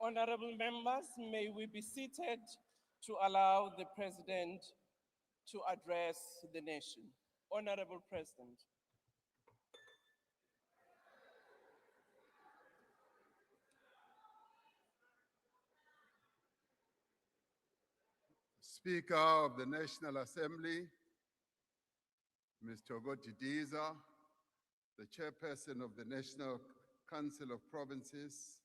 Honorable members, may we be seated to allow the President to address the nation. Honorable President. Speaker of the National Assembly, Mr. Didiza, the Chairperson of the National Council of Provinces,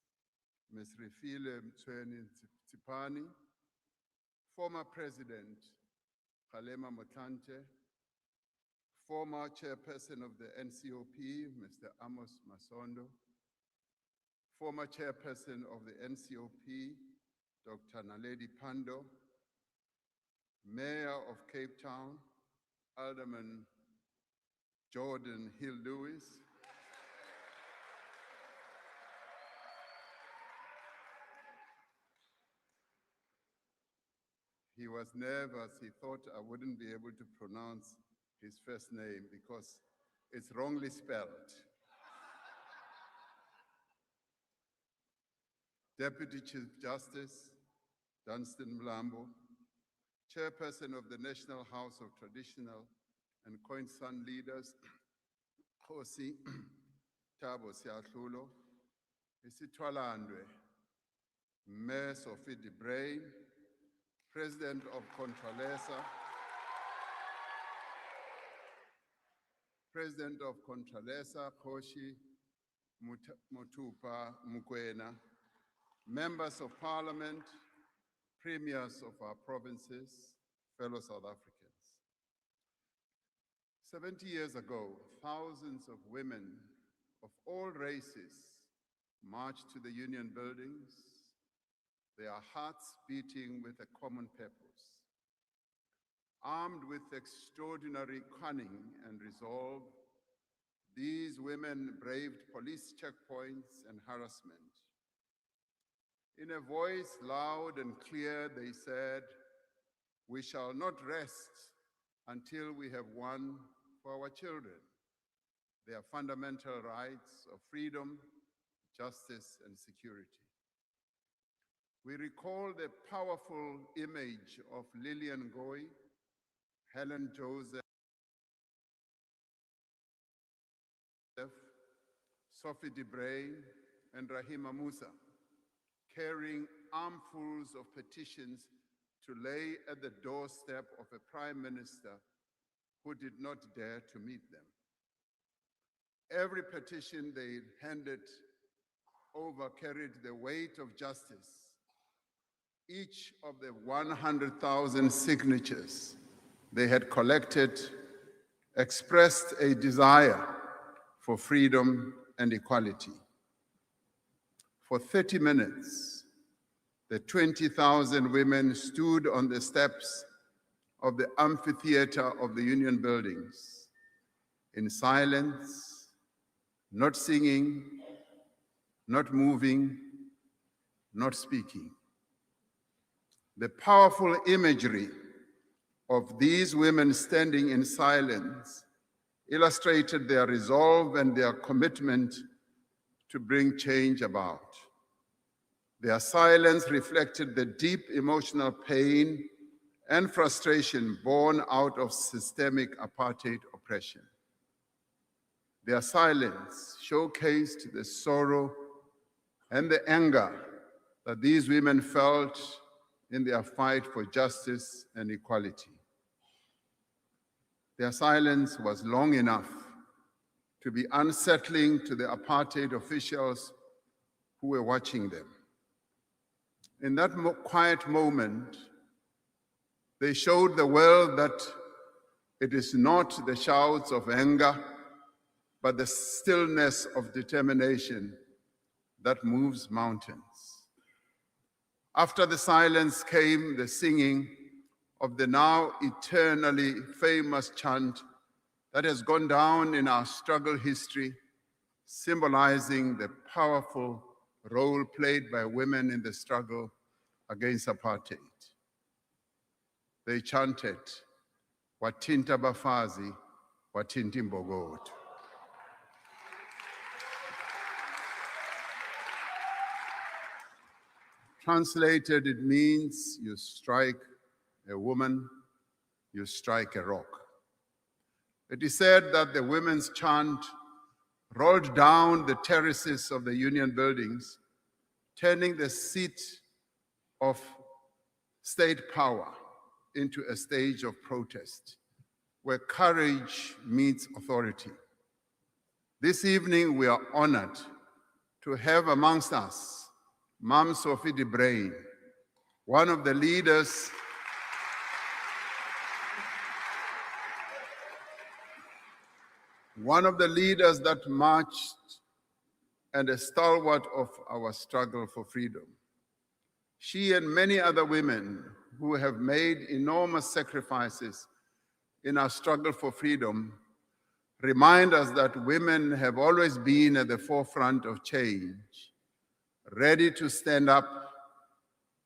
Ms. Refile Mtsweni-Tsipane, former President Kgalema Motlanthe, former Chairperson of the NCOP, Mr. Amos Masondo, former Chairperson of the NCOP, Dr. Naledi Pandor, Mayor of Cape Town, Alderman Jordan Hill-Lewis, he was nervous. He thought I wouldn't be able to pronounce his first name because it's wrongly spelled. Deputy Chief Justice Dunstan Mlambo, Chairperson of the National House of Traditional and Khoisan Leaders, Khosi Thabo Siahlulo, Isithwalandwe, Mayor Sophie de Bruyn, President of Contralesa, Khoshi Mutupa Mukwena, members of Parliament, premiers of our provinces, fellow South Africans. 70 years ago, thousands of women of all races marched to the Union buildings, their hearts beating with a common purpose. Armed with extraordinary cunning and resolve, these women braved police checkpoints and harassment. In a voice loud and clear, they said, "We shall not rest until we have won for our children their fundamental rights of freedom, justice, and security." We recall the powerful image of Lillian Ngoyi, Helen Joseph, Sophie de Bruyn, and Rahima Musa, carrying armfuls of petitions to lay at the doorstep of a prime minister who did not dare to meet them. Every petition they handed over carried the weight of justice. Each of the 100,000 signatures they had collected expressed a desire for freedom and equality. For 30 minutes, the 20,000 women stood on the steps of the amphitheater of the Union buildings in silence, not singing, not moving, not speaking. The powerful imagery of these women standing in silence illustrated their resolve and their commitment to bring change about. Their silence reflected the deep emotional pain and frustration born out of systemic apartheid oppression. Their silence showcased the sorrow and the anger that these women felt in their fight for justice and equality. Their silence was long enough to be unsettling to the apartheid officials who were watching them. In that quiet moment, they showed the world that it is not the shouts of anger, but the stillness of determination that moves mountains. After the silence came the singing of the now eternally famous chant that has gone down in our struggle history, symbolizing the powerful role played by women in the struggle against apartheid. They chanted, "Wathinta bafazi, wathinta imbokodo." Translated, it means you strike a woman, you strike a rock. It is said that the women's chant rolled down the terraces of the Union buildings, turning the seat of state power into a stage of protest, where courage meets authority. This evening, we are honored to have amongst us Mam Sophie de Bruyn, one of the leaders that marched and a stalwart of our struggle for freedom. She and many other women who have made enormous sacrifices in our struggle for freedom remind us that women have always been at the forefront of change, ready to stand up,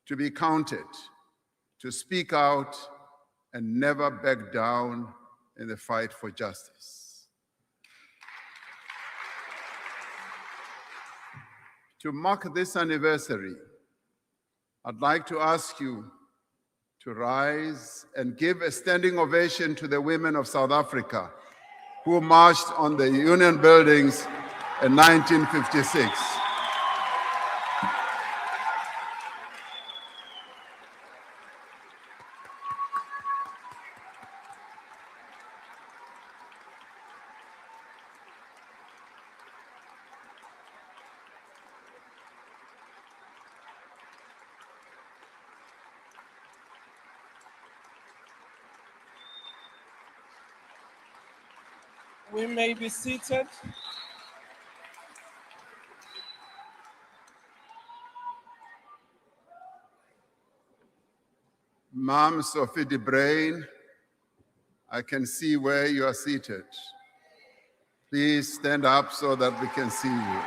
to be counted, to speak out, and never back down in the fight for justice. To mark this anniversary, I'd like to ask you to rise and give a standing ovation to the women of South Africa who marched on the Union buildings in 1956. We may be seated. Mam Sophie de Bruyn, I can see where you are seated. Please stand up so that we can see you.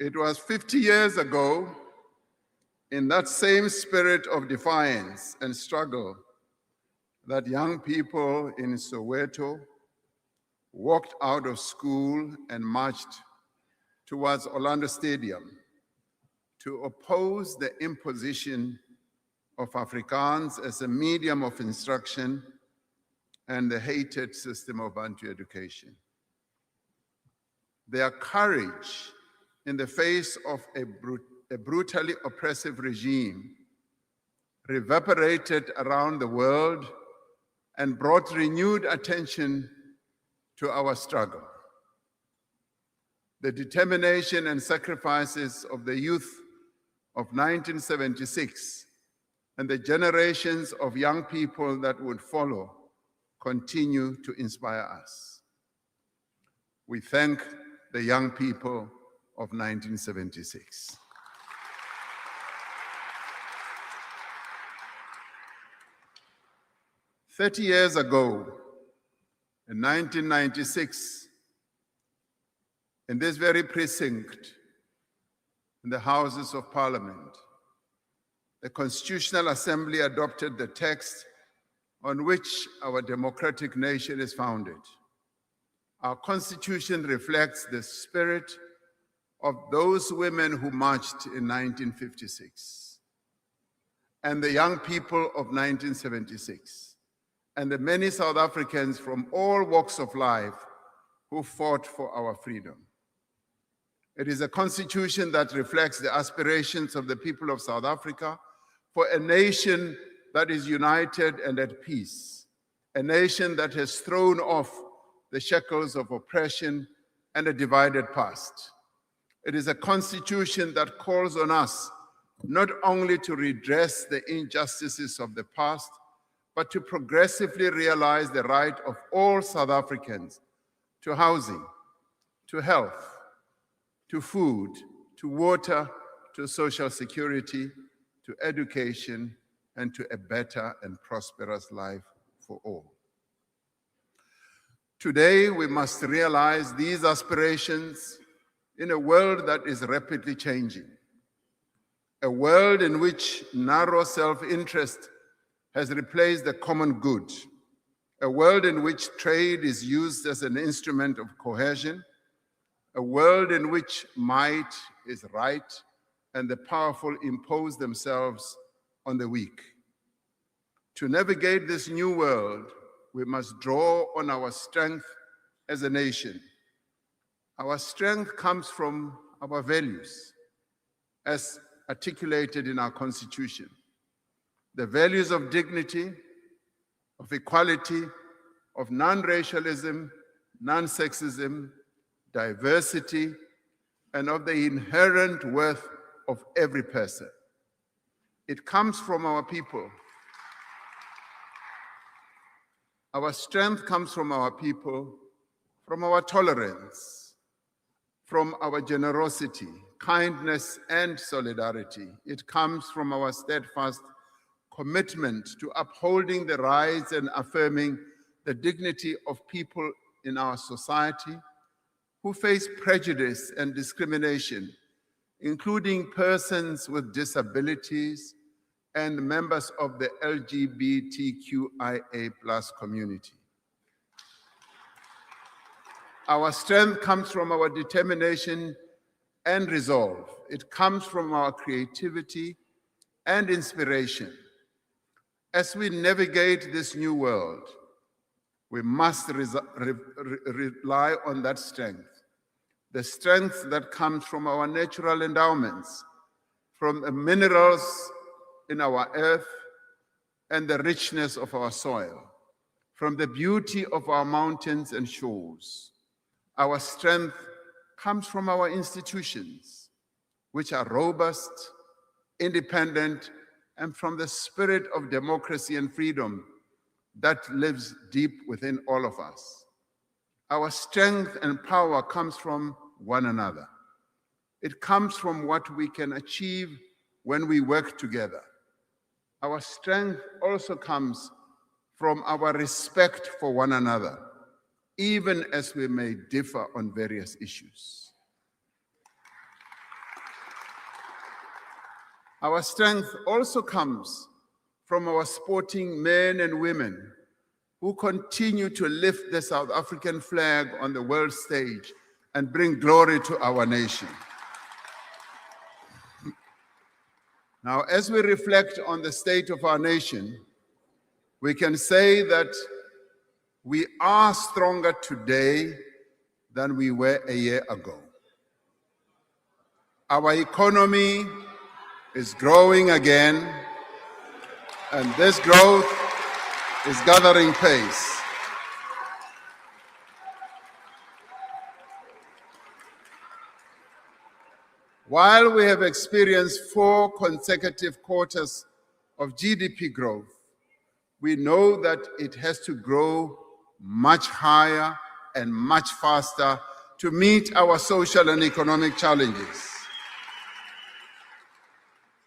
It was 50 years ago, in that same spirit of defiance and struggle, that young people in Soweto walked out of school and marched towards Orlando Stadium to oppose the imposition of Afrikaans as a medium of instruction and the hated system of Bantu education. Their courage in the face of a brutally oppressive regime reverberated around the world and brought renewed attention to our struggle. The determination and sacrifices of the youth of 1976 and the generations of young people that would follow continue to inspire us. We thank the young people of 1976. "30 years ago, in 1996, in this very precinct, in the Houses of Parliament, the Constitutional Assembly adopted the text on which our democratic nation is founded. Our Constitution reflects the spirit of those women who marched in 1956, and the young people of 1976, and the many South Africans from all walks of life who fought for our freedom. It is a constitution that reflects the aspirations of the people of South Africa for a nation that is united and at peace, a nation that has thrown off the shackles of oppression and a divided past. It is a constitution that calls on us not only to redress the injustices of the past, but to progressively realize the right of all South Africans to housing, to health, to food, to water, to social security, to education, and to a better and prosperous life for all. Today, we must realize these aspirations in a world that is rapidly changing, a world in which narrow self-interest has replaced the common good, a world in which trade is used as an instrument of cohesion, a world in which might is right and the powerful impose themselves on the weak. To navigate this new world, we must draw on our strength as a nation. Our strength comes from our values, as articulated in our Constitution. The values of dignity, of equality, of non-racialism, non-sexism, diversity, and of the inherent worth of every person. It comes from our people. Our strength comes from our people, from our tolerance, from our generosity, kindness, and solidarity. It comes from our steadfast commitment to upholding the rights and affirming the dignity of people in our society who face prejudice and discrimination, including persons with disabilities and members of the LGBTQIA+ community. Our strength comes from our determination and resolve. It comes from our creativity and inspiration. As we navigate this new world, we must rely on that strength, the strength that comes from our natural endowments, from the minerals in our earth and the richness of our soil, from the beauty of our mountains and shores. Our strength comes from our institutions, which are robust, independent, and from the spirit of democracy and freedom that lives deep within all of us. Our strength and power comes from one another. It comes from what we can achieve when we work together. Our strength also comes from our respect for one another, even as we may differ on various issues. Our strength also comes from our sporting men and women who continue to lift the South African flag on the world stage and bring glory to our nation. Now, as we reflect on the state of our nation, we can say that we are stronger today than we were a year ago. Our economy is growing again, and this growth is gathering pace. While we have experienced 4 consecutive quarters of GDP growth, we know that it has to grow much higher and much faster to meet our social and economic challenges.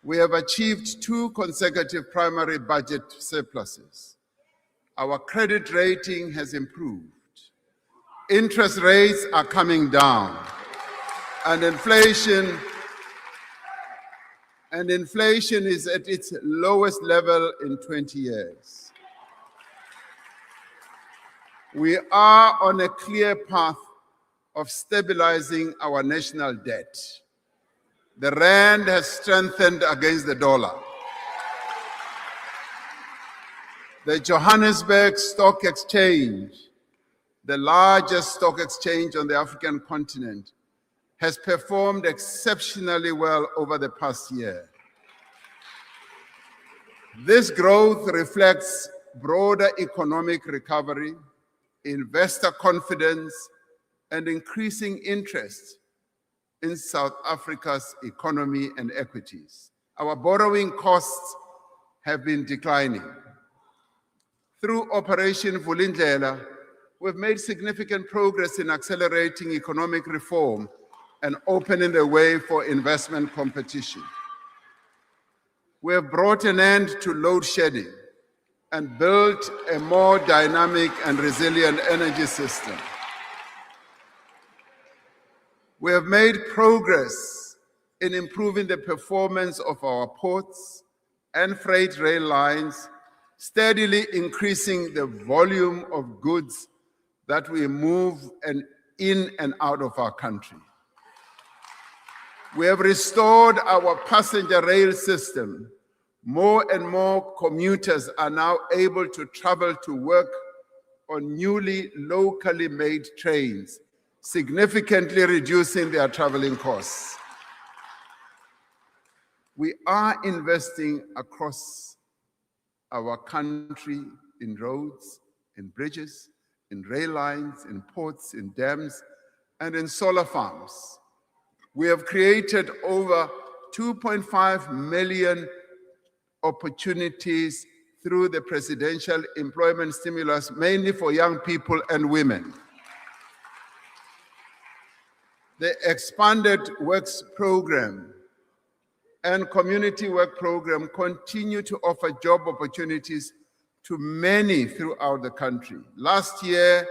We have achieved 2 consecutive primary budget surpluses. Our credit rating has improved. Interest rates are coming down, and inflation is at its lowest level in 20 years. We are on a clear path of stabilizing our national debt. The rand has strengthened against the dollar. The Johannesburg Stock Exchange, the largest stock exchange on the African continent, has performed exceptionally well over the past year. This growth reflects broader economic recovery, investor confidence, and increasing interest in South Africa's economy and equities. Our borrowing costs have been declining. Through Operation Vulindlela, we've made significant progress in accelerating economic reform and opening the way for investment competition. We have brought an end to load shedding and built a more dynamic and resilient energy system. We have made progress in improving the performance of our ports and freight rail lines steadily increasing the volume of goods that we move in and out of our country. We have restored our passenger rail system. More and more commuters are now able to travel to work on newly locally made trains, significantly reducing their traveling costs. We are investing across our country in roads, in bridges, in rail lines, in ports, in dams, and in solar farms. We have created over 2.5 million opportunities through the presidential employment stimulus, mainly for young people and women. The expanded works program and community work program continue to offer job opportunities to many throughout the country. Last year,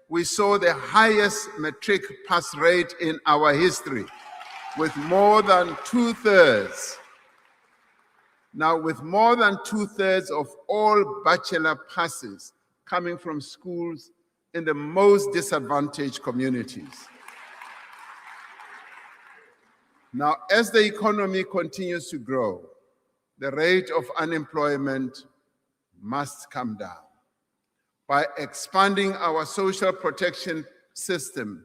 we saw the highest matric pass rate in our history, with more than two-thirds. Now, with more than two-thirds of all bachelor passes coming from schools in the most disadvantaged communities. Now, as the economy continues to grow, the rate of unemployment must come down. By expanding our social protection system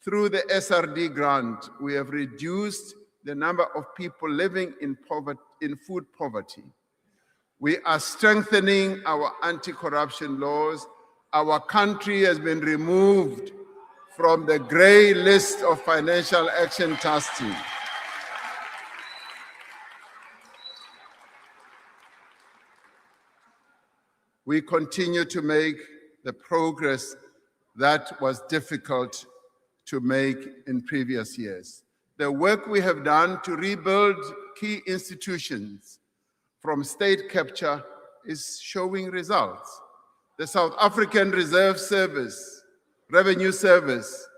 through the SRD grant, we have reduced the number of people living in food poverty. We are strengthening our anti-corruption laws. Our country has been removed from the gray list of financial action task team. We continue to make the progress that was difficult to make in previous years. The work we have done to rebuild key institutions from state capture is showing results. The South African Revenue Service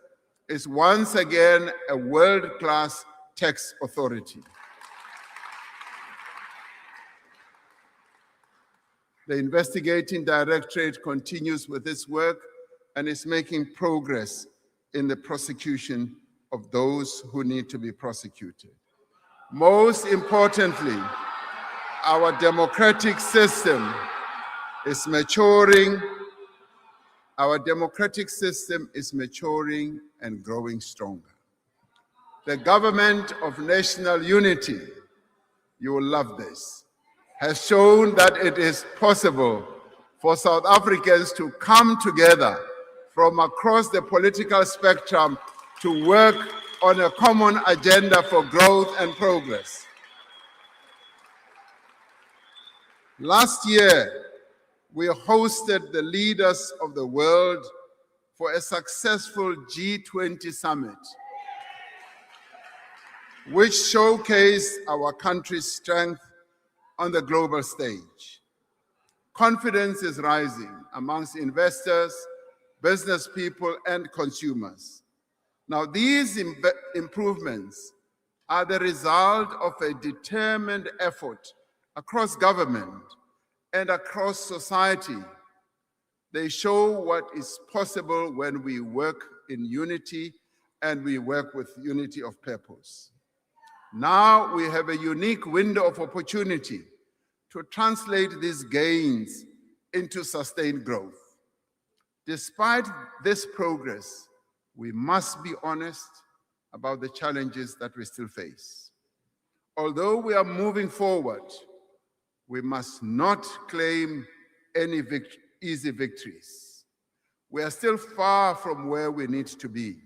is once again a world-class tax authority. The investigating directorate continues with its work and is making progress in the prosecution of those who need to be prosecuted. Most importantly, our democratic system is maturing. Our democratic system is maturing and growing stronger. The government of national unity, you will love this, has shown that it is possible for South Africans to come together from across the political spectrum to work on a common agenda for growth and progress. Last year, we hosted the leaders of the world for a successful G20 summit, which showcased our country's strength on the global stage. Confidence is rising amongst investors, business people, and consumers. Now, these improvements are the result of a determined effort across government and across society. They show what is possible when we work in unity and we work with unity of purpose. Now we have a unique window of opportunity to translate these gains into sustained growth. Despite this progress, we must be honest about the challenges that we still face. Although we are moving forward, we must not claim any easy victories. We are still far from where we need to be.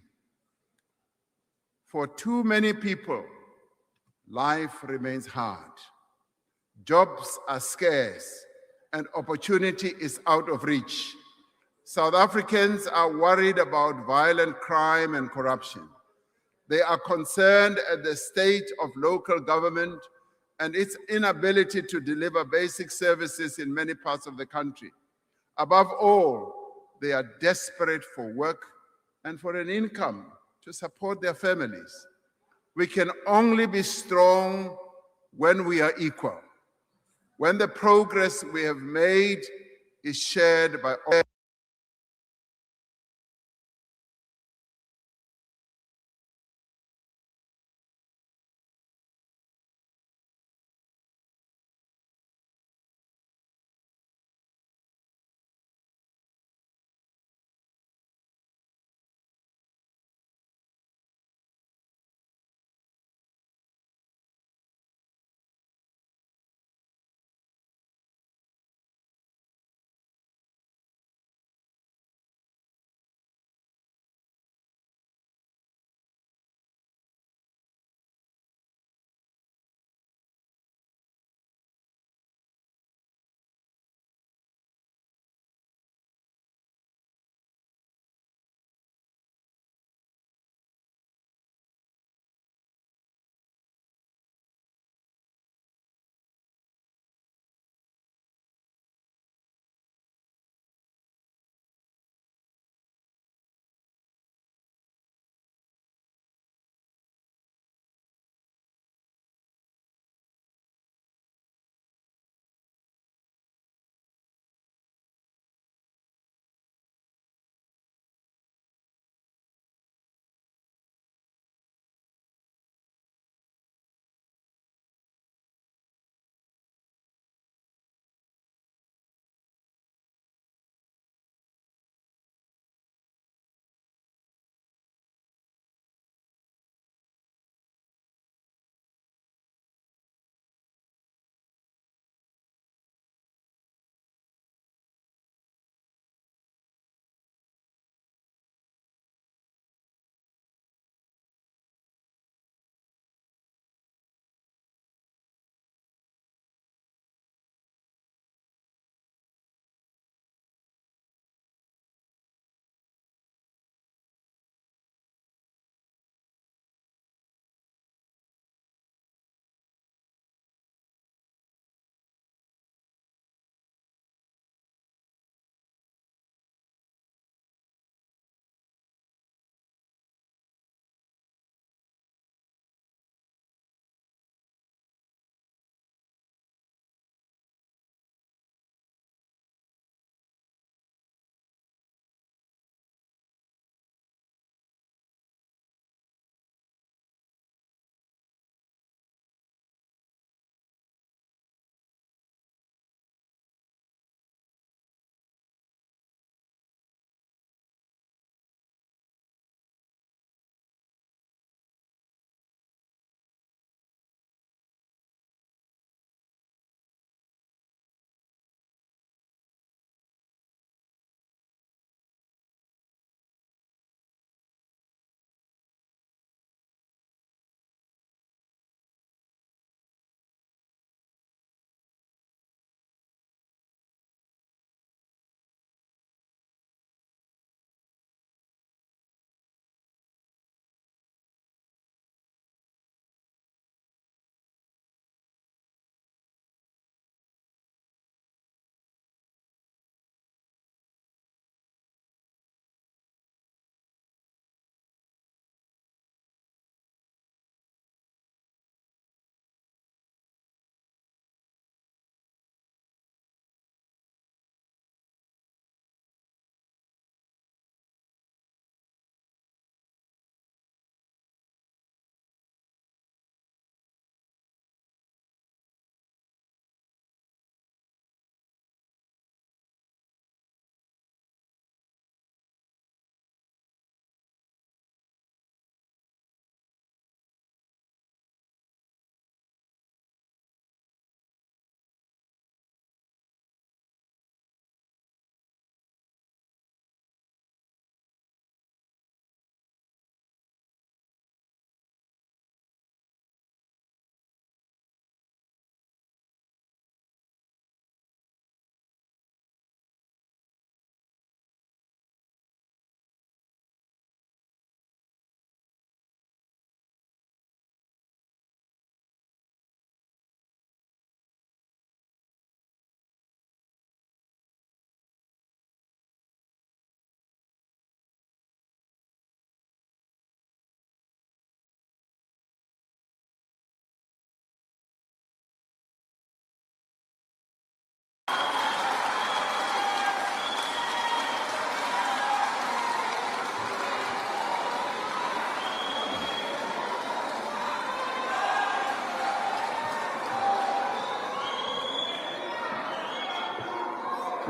For too many people, life remains hard. Jobs are scarce and opportunity is out of reach. South Africans are worried about violent crime and corruption. They are concerned at the state of local government and its inability to deliver basic services in many parts of the country. Above all, they are desperate for work and for an income to support their families. We can only be strong when we are equal. when the progress we have made is shared by all.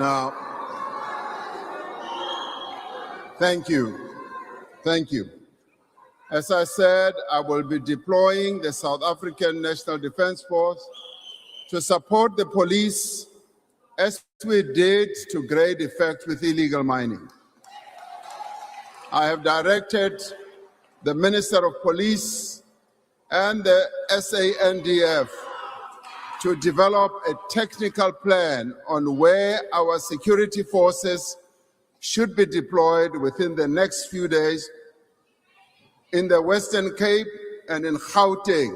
Now, thank you. Thank you. As I said, I will be deploying the South African National Defence Force to support the police as we did to great effect with illegal mining. I have directed the Minister of Police and the SANDF to develop a technical plan on where our security forces should be deployed within the next few days in the Western Cape and in Gauteng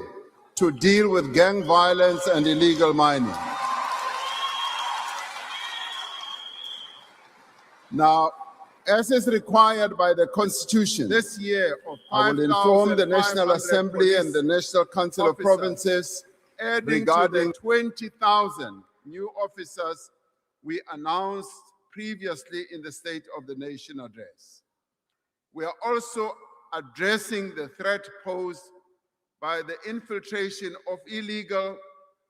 to deal with gang violence and illegal mining. Now, as is required by the Constitution, this year I will inform the National Assembly and the National Council of Provinces regarding 20,000 new officers we announced previously in the State of the Nation address. We are also addressing the threat posed by the infiltration of illegal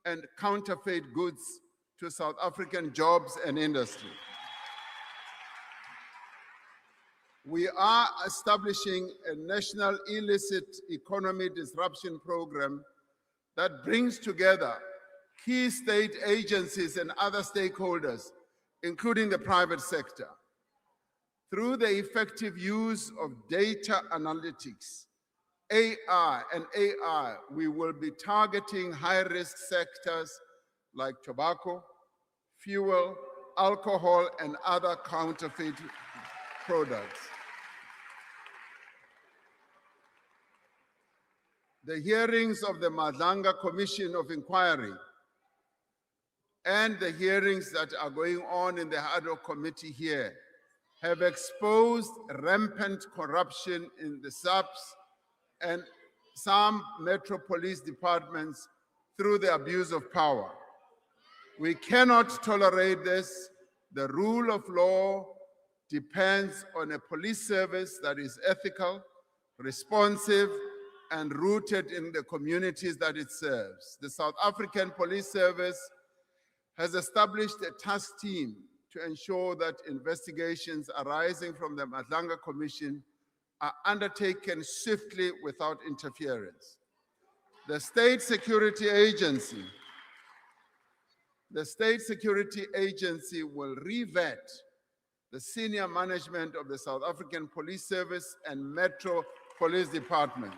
and counterfeit goods to South African jobs and industry. We are establishing a national illicit economy disruption program that brings together key state agencies and other stakeholders, including the private sector. Through the effective use of data analytics, AI, we will be targeting high-risk sectors like tobacco, fuel, alcohol, and other counterfeit products. The hearings of the Madlanga Commission of Inquiry and the hearings that are going on in the ad hoc committee here have exposed rampant corruption in the SAPS and some metro police departments through the abuse of power. We cannot tolerate this. The rule of law depends on a police service that is ethical, responsive, and rooted in the communities that it serves. The South African Police Service has established a task team to ensure that investigations arising from the Madlanga Commission are undertaken swiftly without interference. The State Security Agency will re-vet the senior management of the South African Police Service and Metro Police Departments.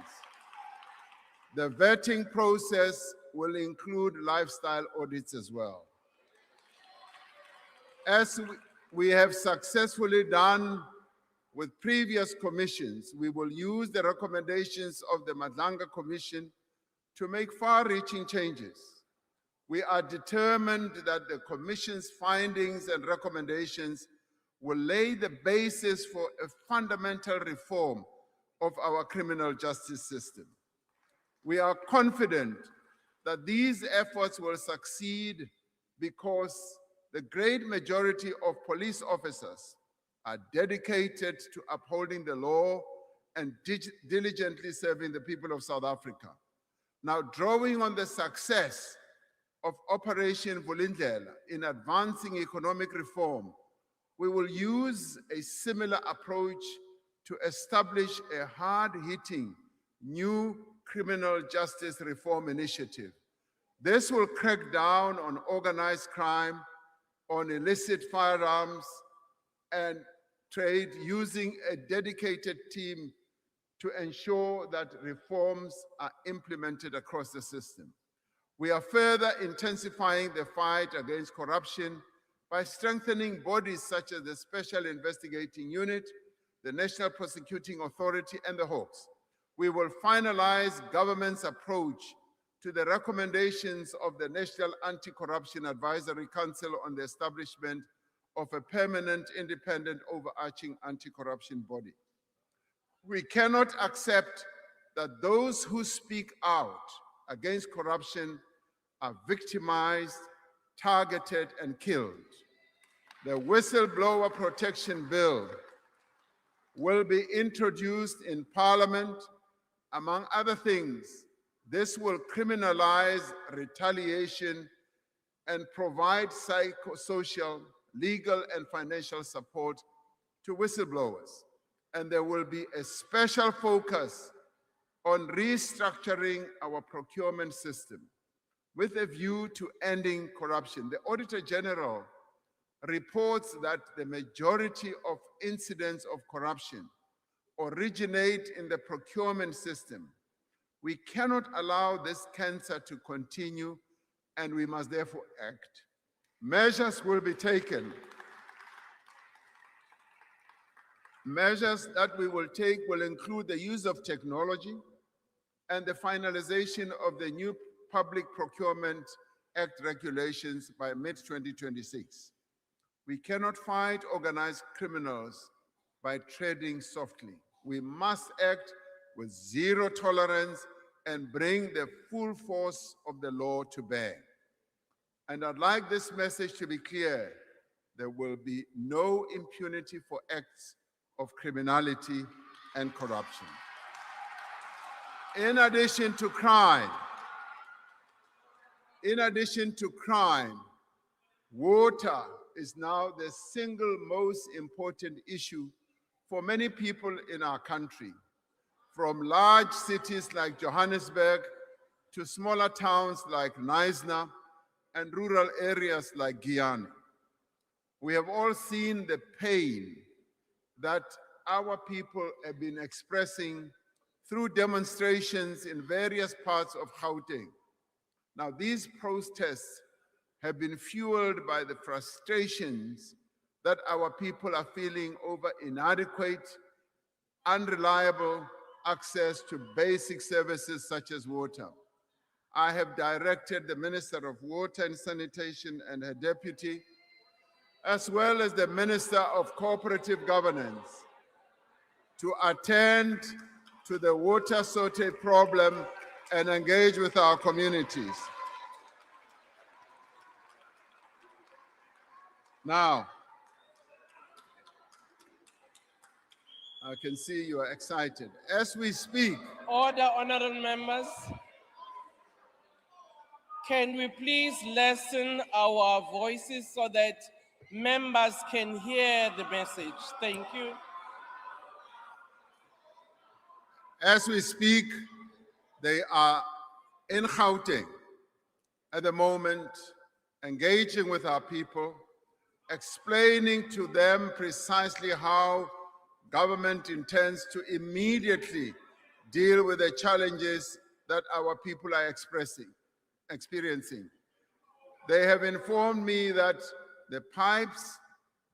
The vetting process will include lifestyle audits as well. As we have successfully done with previous commissions, we will use the recommendations of the Madlanga Commission to make far-reaching changes. We are determined that the Commission's findings and recommendations will lay the basis for a fundamental reform of our criminal justice system. We are confident that these efforts will succeed because the great majority of police officers are dedicated to upholding the law and diligently serving the people of South Africa. Now, drawing on the success of Operation Vulindlela in advancing economic reform, we will use a similar approach to establish a hard-hitting new criminal justice reform initiative. This will crack down on organized crime, on illicit firearms and trade, using a dedicated team to ensure that reforms are implemented across the system. We are further intensifying the fight against corruption by strengthening bodies such as the Special Investigating Unit, the National Prosecuting Authority, and the Hawks. We will finalize government's approach to the recommendations of the National Anti-Corruption Advisory Council on the establishment of a permanent, independent, overarching anti-corruption body. We cannot accept that those who speak out against corruption are victimized, targeted, and killed. The Whistleblower Protection Bill will be introduced in Parliament. Among other things, this will criminalize retaliation and provide psychosocial, legal and financial support to whistleblowers. And there will be a special focus on restructuring our procurement system with a view to ending corruption. The Auditor General reports that the majority of incidents of corruption originate in the procurement system. We cannot allow this cancer to continue, and we must therefore act. Measures will be taken. Measures that we will take will include the use of technology and the finalization of the new Public Procurement Act regulations by mid-2026. We cannot fight organized criminals by treading softly. We must act with zero tolerance and bring the full force of the law to bear. And I'd like this message to be clear. There will be no impunity for acts of criminality and corruption. In addition to crime, water is now the single most important issue for many people in our country, from large cities like Johannesburg to smaller towns like Knysna and rural areas like Guyana. We have all seen the pain that our people have been expressing through demonstrations in various parts of Gauteng. Now, these protests have been fueled by the frustrations that our people are feeling over inadequate, unreliable access to basic services such as water. I have directed the Minister of Water and Sanitation and her deputy, as well as the Minister of Cooperative Governance, to attend to the water shortage problem and engage with our communities. Now, I can see you are excited. As we speak, Order, honorable members. Can we please lessen our voices so that members can hear the message? Thank you. as we speak, they are in Gauteng at the moment, engaging with our people, explaining to them precisely how government intends to immediately deal with the challenges that our people are experiencing. They have informed me that the pipes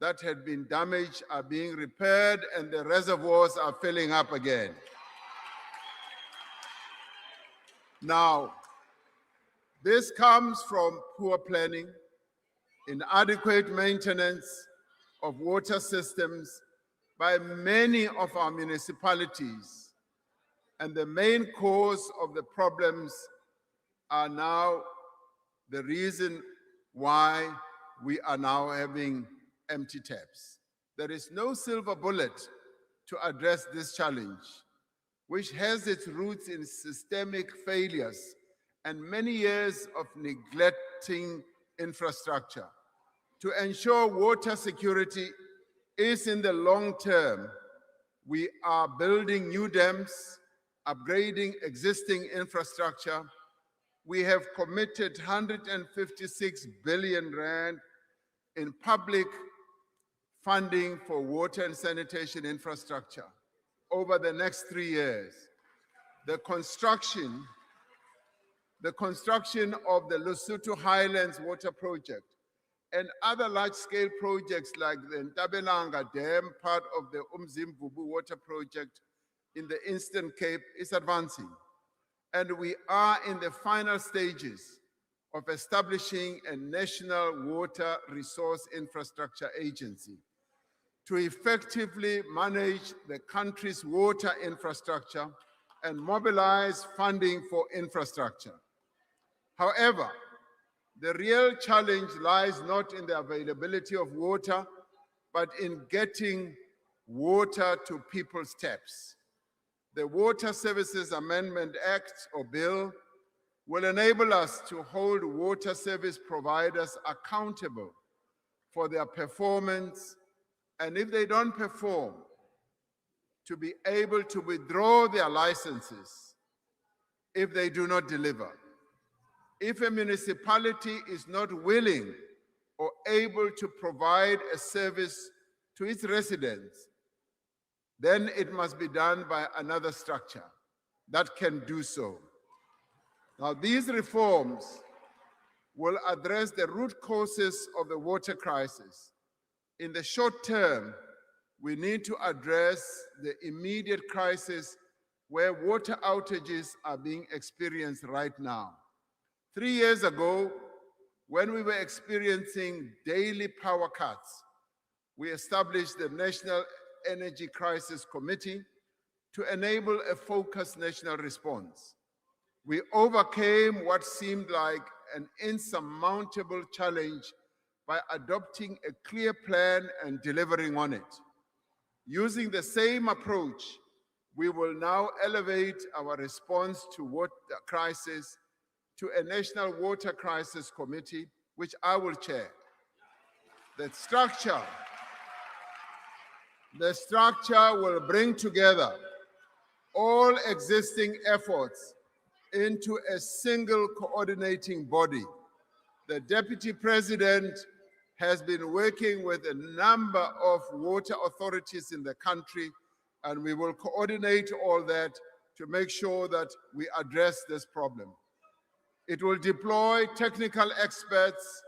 that had been damaged are being repaired and the reservoirs are filling up again. Now, this comes from poor planning, inadequate maintenance of water systems by many of our municipalities. And the main cause of the problems are now the reason why we are now having empty taps. There is no silver bullet to address this challenge, which has its roots in systemic failures and many years of neglecting infrastructure. To ensure water security is in the long term, we are building new dams, upgrading existing infrastructure. We have committed 156 billion rand in public funding for water and sanitation infrastructure over the next 3 years. The construction of the Lesotho Highlands Water Project and other large-scale projects like the Ntabelanga Dam, part of the Umzimvubu Water Project in the Eastern Cape, is advancing. And we are in the final stages of establishing a national water resource infrastructure agency to effectively manage the country's water infrastructure and mobilize funding for infrastructure. However, the real challenge lies not in the availability of water, but in getting water to people's taps. The Water Services Amendment Act, or bill, will enable us to hold water service providers accountable for their performance, and if they don't perform, to be able to withdraw their licenses if they do not deliver. If a municipality is not willing or able to provide a service to its residents, then it must be done by another structure that can do so. Now, these reforms will address the root causes of the water crisis. In the short term, we need to address the immediate crisis where water outages are being experienced right now. 3 years ago, when we were experiencing daily power cuts, we established the National Energy Crisis Committee to enable a focused national response. We overcame what seemed like an insurmountable challenge by adopting a clear plan and delivering on it. Using the same approach, we will now elevate our response to water crisis to a National Water Crisis Committee, which I will chair. The structure will bring together all existing efforts into a single coordinating body. The Deputy President has been working with a number of water authorities in the country, and we will coordinate all that to make sure that we address this problem. It will deploy technical experts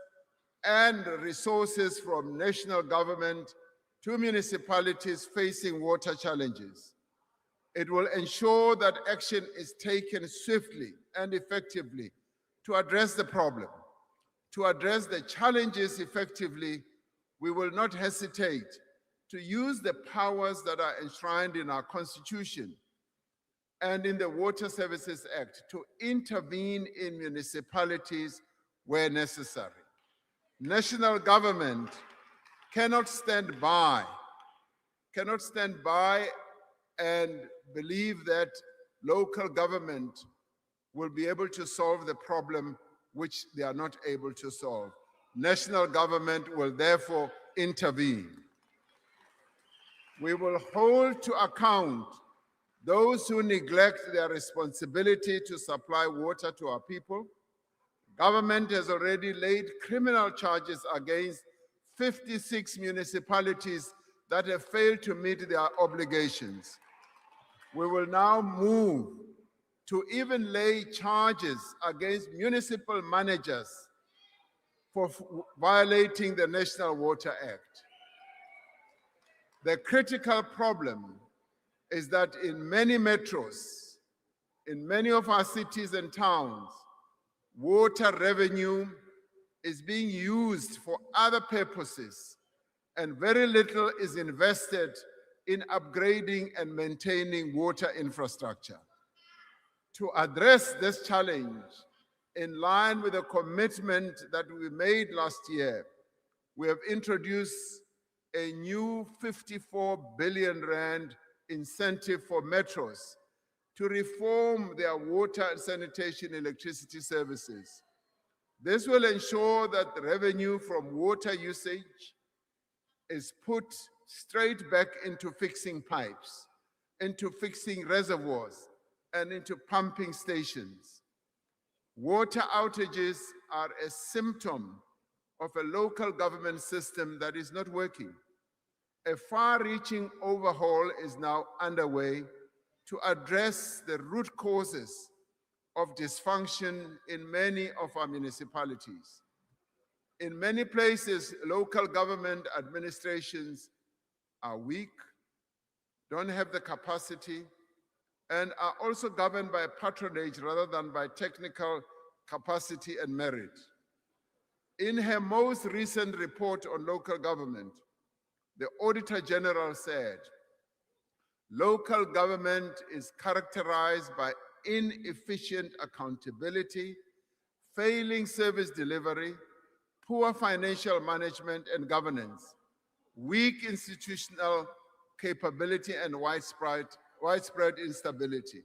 and resources from national government to municipalities facing water challenges. It will ensure that action is taken swiftly and effectively to address the problem. To address the challenges effectively, we will not hesitate to use the powers that are enshrined in our Constitution and in the Water Services Act to intervene in municipalities where necessary. National government cannot stand by and believe that local government will be able to solve the problem which they are not able to solve. National government will therefore intervene. We will hold to account those who neglect their responsibility to supply water to our people. Government has already laid criminal charges against 56 municipalities that have failed to meet their obligations. We will now move to even lay charges against municipal managers for violating the National Water Act. The critical problem is that in many metros, in many of our cities and towns, water revenue is being used for other purposes, and very little is invested in upgrading and maintaining water infrastructure. To address this challenge, in line with the commitment that we made last year, we have introduced a new 54 billion rand incentive for metros to reform their water and sanitation electricity services. This will ensure that the revenue from water usage is put straight back into fixing pipes, into fixing reservoirs, and into pumping stations. Water outages are a symptom of a local government system that is not working. A far-reaching overhaul is now underway to address the root causes of dysfunction in many of our municipalities. In many places, local government administrations are weak, don't have the capacity, and are also governed by patronage rather than by technical capacity and merit. In her most recent report on local government, the Auditor General said, local government is characterized by inefficient accountability, failing service delivery, poor financial management and governance, weak institutional capability, and widespread instability.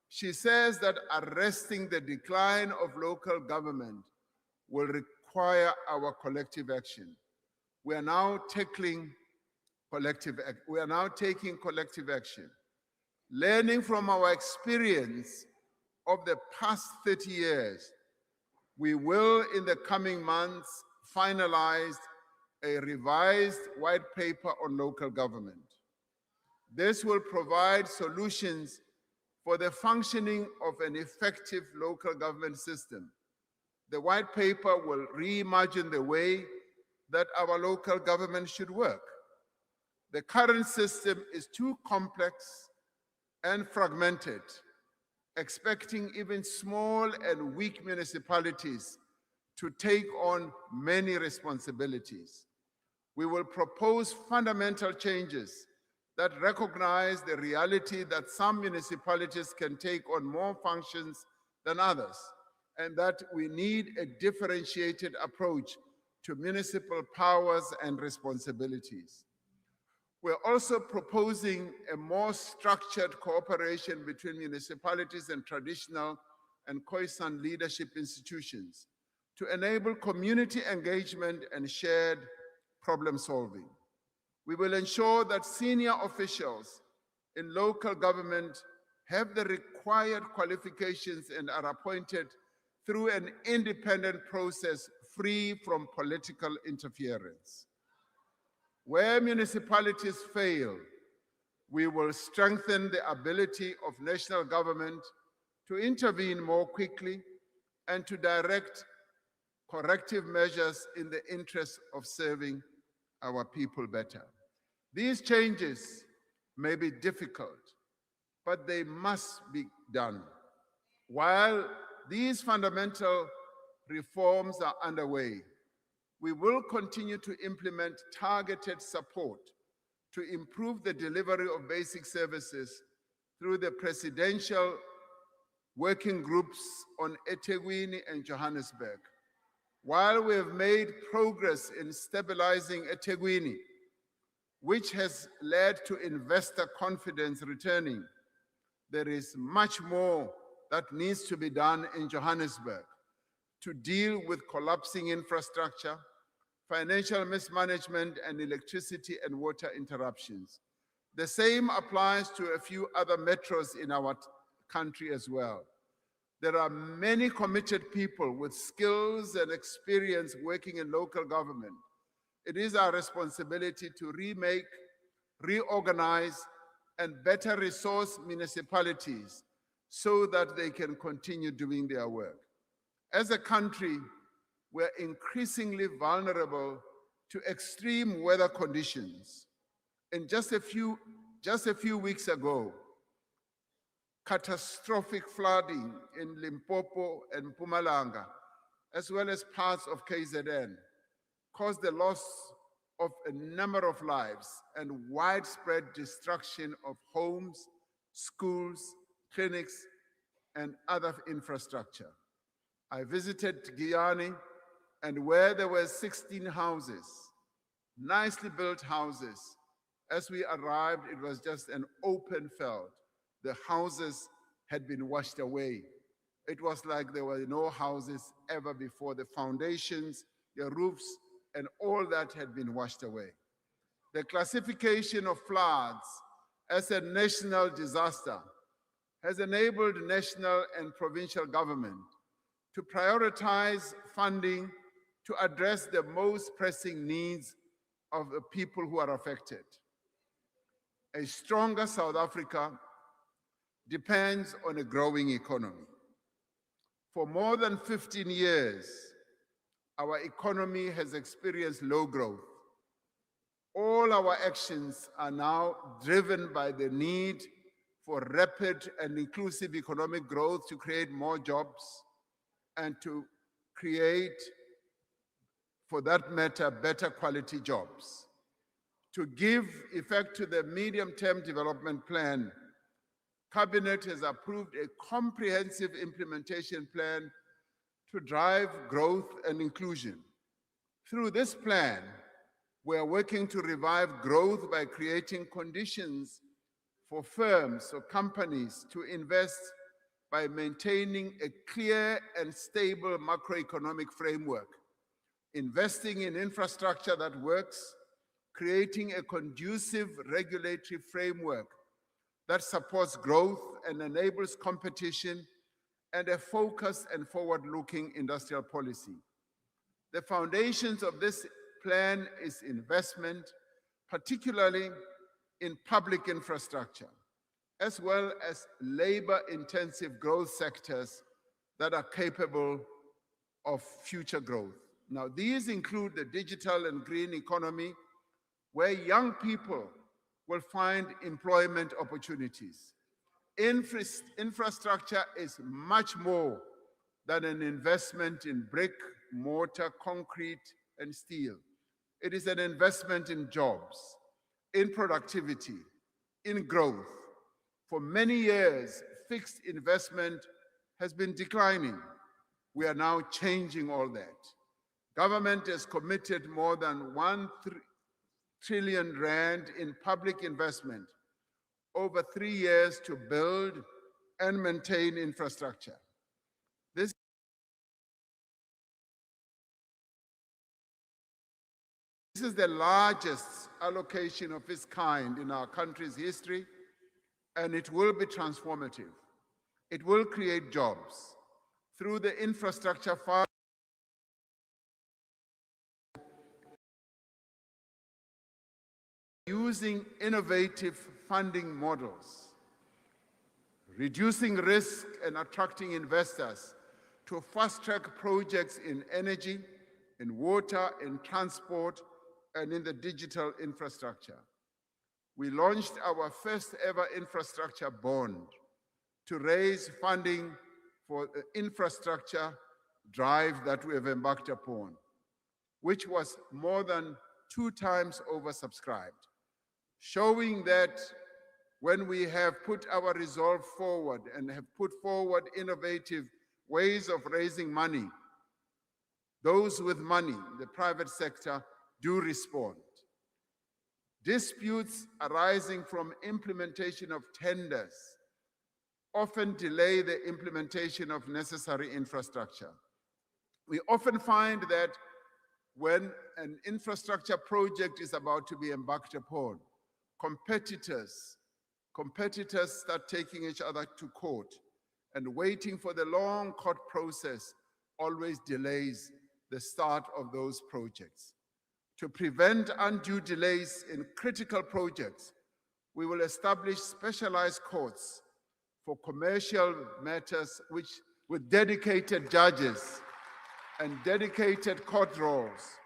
She says that arresting the decline of local government will require our collective action. we are now taking collective action. Learning from our experience of the past 30 years, we will, in the coming months, finalize a revised white paper on local government. This will provide solutions for the functioning of an effective local government system. The white paper will reimagine the way that our local government should work. The current system is too complex and fragmented, expecting even small and weak municipalities to take on many responsibilities. We will propose fundamental changes that recognize the reality that some municipalities can take on more functions than others, and that we need a differentiated approach to municipal powers and responsibilities. We're also proposing a more structured cooperation between municipalities and traditional and Khoisan leadership institutions to enable community engagement and shared problem solving. We will ensure that senior officials in local government have the required qualifications and are appointed through an independent process free from political interference. Where municipalities fail, we will strengthen the ability of national government to intervene more quickly and to direct corrective measures in the interest of serving our people better. These changes may be difficult, but they must be done. While these fundamental reforms are underway, we will continue to implement targeted support to improve the delivery of basic services through the presidential working groups on eThekwini and Johannesburg. While we have made progress in stabilizing eThekwini, which has led to investor confidence returning, there is much more that needs to be done in Johannesburg to deal with collapsing infrastructure, financial mismanagement, and electricity and water interruptions. The same applies to a few other metros in our country as well. There are many committed people with skills and experience working in local government. It is our responsibility to remake, reorganize, and better resource municipalities so that they can continue doing their work. As a country, we're increasingly vulnerable to extreme weather conditions. And just a few weeks ago, catastrophic flooding in Limpopo and Mpumalanga, as well as parts of KZN, caused the loss of a number of lives and widespread destruction of homes, schools, clinics, and other infrastructure. I visited Giyani, and where there were 16 houses, nicely built houses, as we arrived, it was just an open field. The houses had been washed away. It was like there were no houses ever before. The foundations, the roofs, and all that had been washed away. The classification of floods as a national disaster has enabled national and provincial government to prioritize funding to address the most pressing needs of the people who are affected. A stronger South Africa depends on a growing economy. For more than 15 years, our economy has experienced low growth. All our actions are now driven by the need for rapid and inclusive economic growth to create more jobs and to create, for that matter, better quality jobs. To give effect to the medium-term development plan, Cabinet has approved a comprehensive implementation plan to drive growth and inclusion. Through this plan, we are working to revive growth by creating conditions for firms or companies to invest by maintaining a clear and stable macroeconomic framework, investing in infrastructure that works, creating a conducive regulatory framework that supports growth and enables competition, and a focused and forward-looking industrial policy. The foundations of this plan is investment, particularly in public infrastructure, as well as labor-intensive growth sectors that are capable of future growth. Now, these include the digital and green economy, where young people will find employment opportunities. Infrastructure is much more than an investment in brick, mortar, concrete, and steel. It is an investment in jobs, in productivity, in growth. For many years, fixed investment has been declining. We are now changing all that. Government has committed more than 1 trillion rand in public investment over 3 years to build and maintain infrastructure. This is the largest allocation of its kind in our country's history, and it will be transformative. It will create jobs through the infrastructure fund. Using innovative funding models, reducing risk and attracting investors to fast-track projects in energy, in water, in transport, and in the digital infrastructure. We launched our first ever infrastructure bond to raise funding for the infrastructure drive that we have embarked upon, which was more than 2 times oversubscribed, showing that when we have put our resolve forward and have put forward innovative ways of raising money, those with money, the private sector, do respond. Disputes arising from implementation of tenders often delay the implementation of necessary infrastructure. We often find that when an infrastructure project is about to be embarked upon, competitors start taking each other to court, and waiting for the long court process always delays the start of those projects. To prevent undue delays in critical projects, we will establish specialized courts for commercial matters with dedicated judges and dedicated court rolls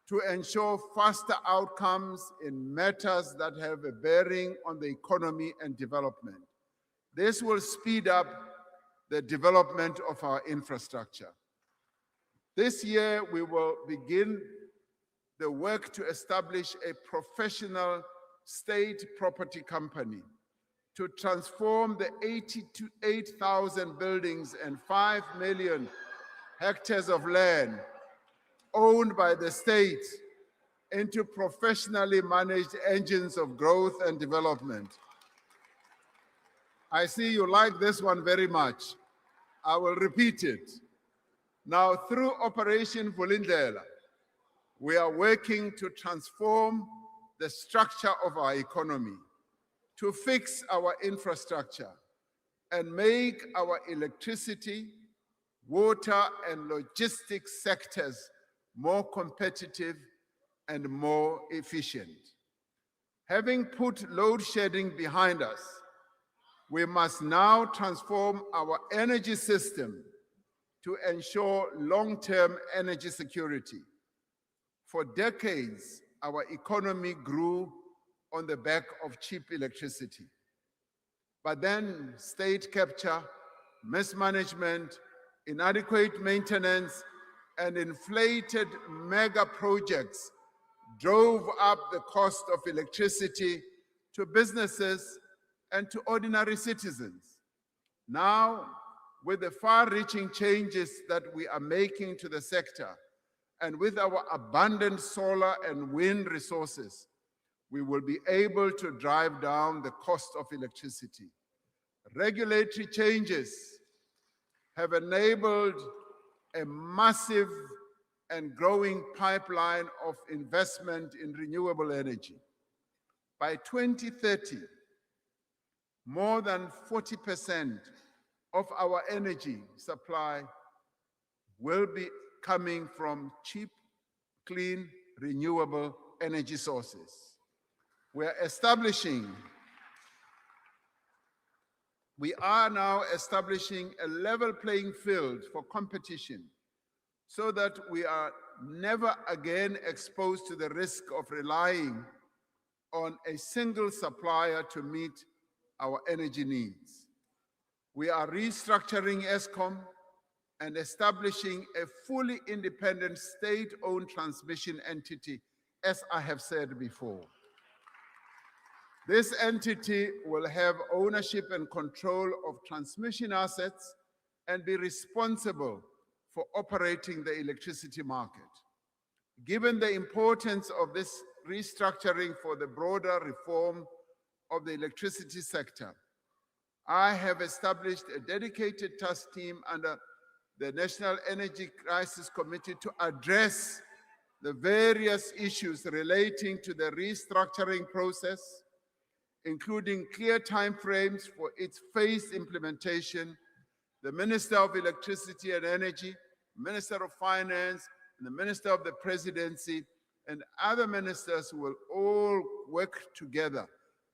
to ensure faster outcomes in matters that have a bearing on the economy and development. This will speed up the development of our infrastructure. This year, we will begin the work to establish a professional state property company to transform the 88,000 buildings and 5 million hectares of land owned by the state into professionally managed engines of growth and development. I see you like this one very much. I will repeat it. Now, through Operation Vulindlela, we are working to transform the structure of our economy, to fix our infrastructure, and make our electricity, water, and logistics sectors more competitive and more efficient. Having put load shedding behind us, we must now transform our energy system to ensure long-term energy security. For decades, our economy grew on the back of cheap electricity. But then state capture, mismanagement, inadequate maintenance, and inflated mega projects drove up the cost of electricity to businesses and to ordinary citizens. Now, with the far-reaching changes that we are making to the sector, and with our abundant solar and wind resources, we will be able to drive down the cost of electricity. Regulatory changes have enabled a massive and growing pipeline of investment in renewable energy. By 2030, more than 40% of our energy supply will be coming from cheap, clean, renewable energy sources. We are now establishing a level playing field for competition so that we are never again exposed to the risk of relying on a single supplier to meet our energy needs. We are restructuring ESCOM and establishing a fully independent state-owned transmission entity, as I have said before. This entity will have ownership and control of transmission assets and be responsible for operating the electricity market. Given the importance of this restructuring for the broader reform of the electricity sector, I have established a dedicated task team under the National Energy Crisis Committee to address the various issues relating to the restructuring process, including clear timeframes for its phased implementation. The Minister of Electricity and Energy, Minister of Finance, and the Minister of the Presidency, and other ministers will all work together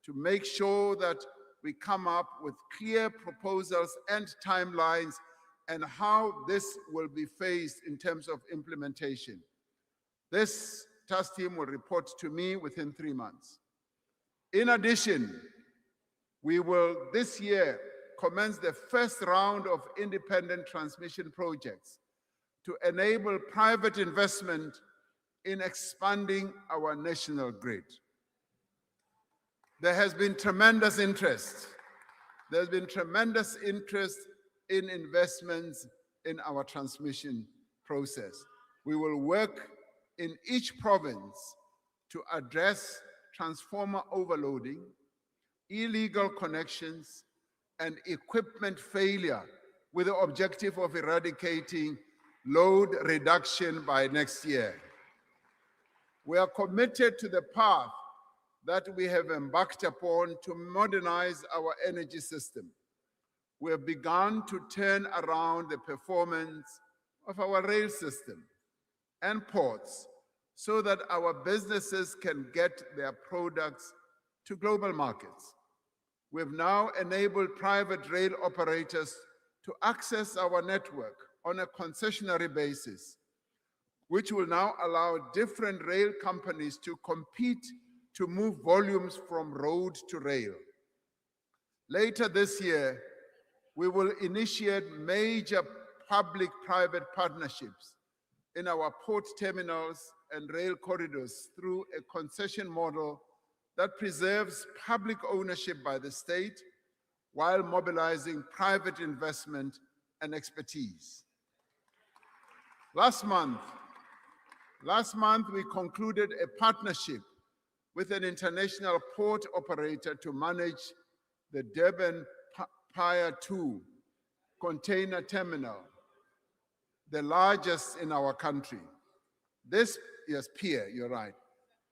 to make sure that we come up with clear proposals and timelines and how this will be phased in terms of implementation. This task team will report to me within 3 months. In addition, we will this year commence the first round of independent transmission projects to enable private investment in expanding our national grid. There has been tremendous interest. There's been tremendous interest in investments in our transmission process. We will work in each province to address transformer overloading, illegal connections, and equipment failure with the objective of eradicating load reduction by next year. We are committed to the path that we have embarked upon to modernize our energy system. We have begun to turn around the performance of our rail system and ports so that our businesses can get their products to global markets. We've now enabled private rail operators to access our network on a concessionary basis, which will now allow different rail companies to compete to move volumes from road to rail. Later this year, we will initiate major public-private partnerships in our port terminals and rail corridors through a concession model that preserves public ownership by the state while mobilizing private investment and expertise. Last month, we concluded a partnership with an international port operator to manage the Durban Pier 2 container terminal, the largest in our country. Yes, Pier, you're right.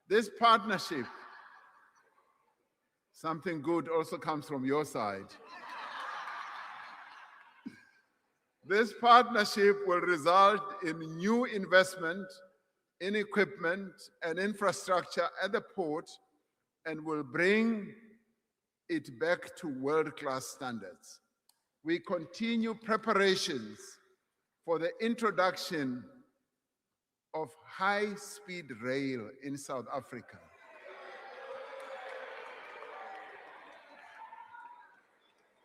This partnership, something good also comes from your side. This partnership will result in new investment in equipment and infrastructure at the port and will bring it back to world-class standards. We continue preparations for the introduction of high-speed rail in South Africa.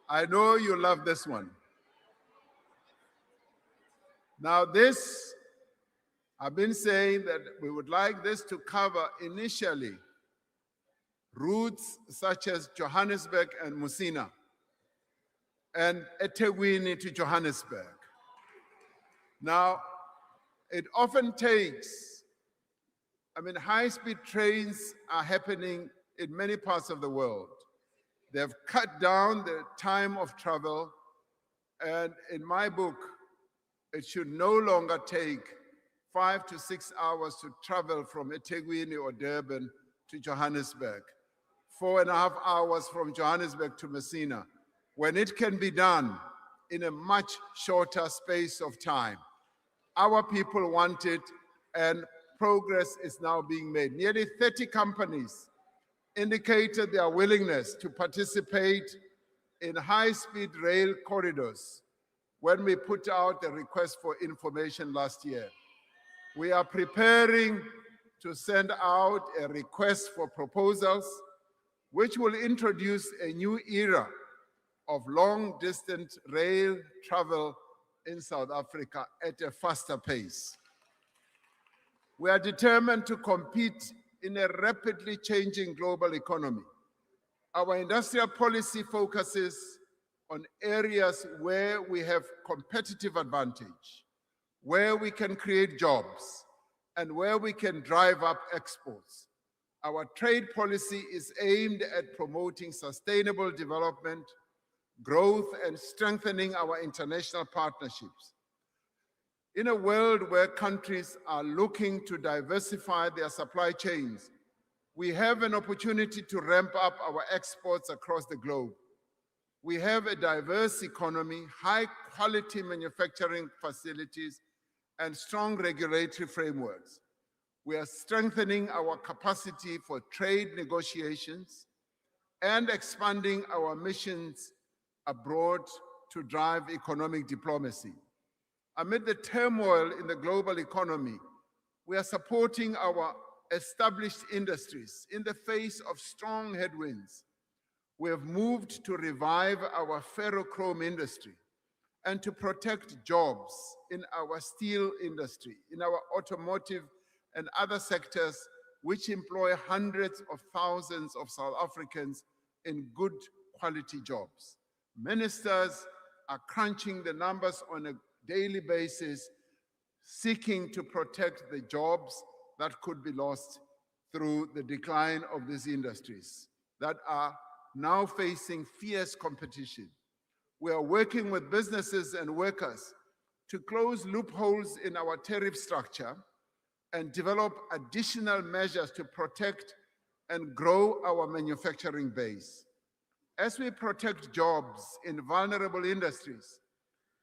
I know you love this one. Now this, I've been saying that we would like this to cover initially routes such as Johannesburg and Musina and eThekwini to Johannesburg. Now, it often takes, high-speed trains are happening in many parts of the world. They've cut down the time of travel, and in my book, it should no longer take 5 to 6 hours to travel from eThekwini or Durban to Johannesburg, 4.5 hours from Johannesburg to Messina, when it can be done in a much shorter space of time. Our people want it, and progress is now being made. Nearly 30 companies indicated their willingness to participate in high-speed rail corridors when we put out the request for information last year. We are preparing to send out a request for proposals, which will introduce a new era of long-distance rail travel in South Africa at a faster pace. We are determined to compete in a rapidly changing global economy. Our industrial policy focuses on areas where we have competitive advantage, where we can create jobs, and where we can drive up exports. Our trade policy is aimed at promoting sustainable development, growth, and strengthening our international partnerships. In a world where countries are looking to diversify their supply chains, we have an opportunity to ramp up our exports across the globe. We have a diverse economy, high-quality manufacturing facilities, and strong regulatory frameworks. We are strengthening our capacity for trade negotiations and expanding our missions abroad to drive economic diplomacy. Amid the turmoil in the global economy, we are supporting our established industries in the face of strong headwinds. We have moved to revive our ferrochrome industry and to protect jobs in our steel industry, in our automotive and other sectors which employ hundreds of thousands of South Africans in good quality jobs. Ministers are crunching the numbers on a daily basis, seeking to protect the jobs that could be lost through the decline of these industries that are now facing fierce competition. We are working with businesses and workers to close loopholes in our tariff structure and develop additional measures to protect and grow our manufacturing base. As we protect jobs in vulnerable industries,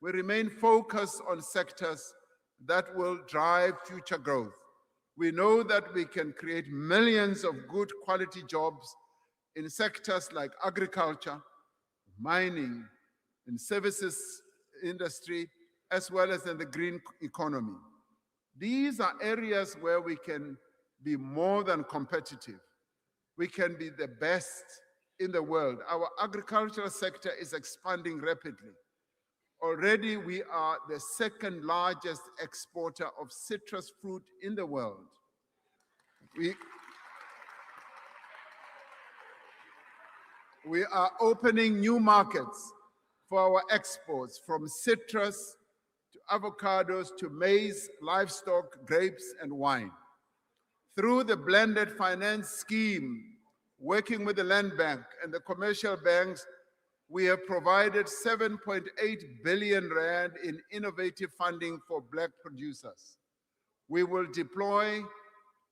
we remain focused on sectors that will drive future growth. We know that we can create millions of good quality jobs in sectors like agriculture, mining, and services industry, as well as in the green economy. These are areas where we can be more than competitive. We can be the best in the world. Our agricultural sector is expanding rapidly. Already, we are the second largest exporter of citrus fruit in the world. We are opening new markets for our exports, from citrus to avocados to maize, livestock, grapes, and wine. Through the blended finance scheme, working with the Land Bank and the commercial banks, we have provided 7.8 billion rand in innovative funding for Black producers. We will deploy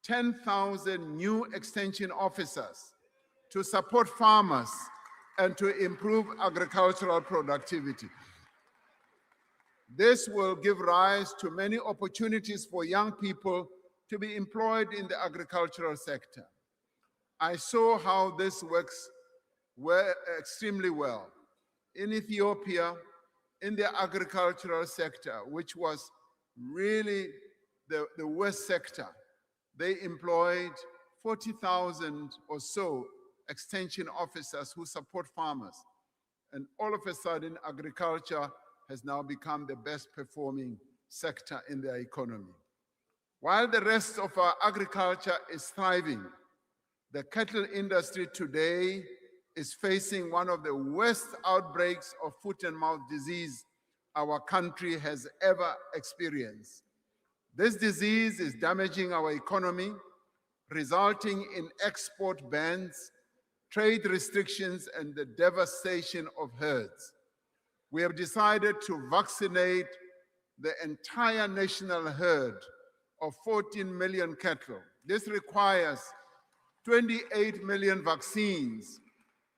10,000 new extension officers to support farmers and to improve agricultural productivity. This will give rise to many opportunities for young people to be employed in the agricultural sector. I saw how this works extremely well in Ethiopia, in the agricultural sector, which was really the worst sector. They employed 40,000 or so extension officers who support farmers. And all of a sudden, agriculture has now become the best performing sector in their economy. While the rest of our agriculture is thriving, the cattle industry today is facing one of the worst outbreaks of foot and mouth disease our country has ever experienced. This disease is damaging our economy, resulting in export bans, trade restrictions, and the devastation of herds. We have decided to vaccinate the entire national herd of 14 million cattle. This requires 28 million vaccines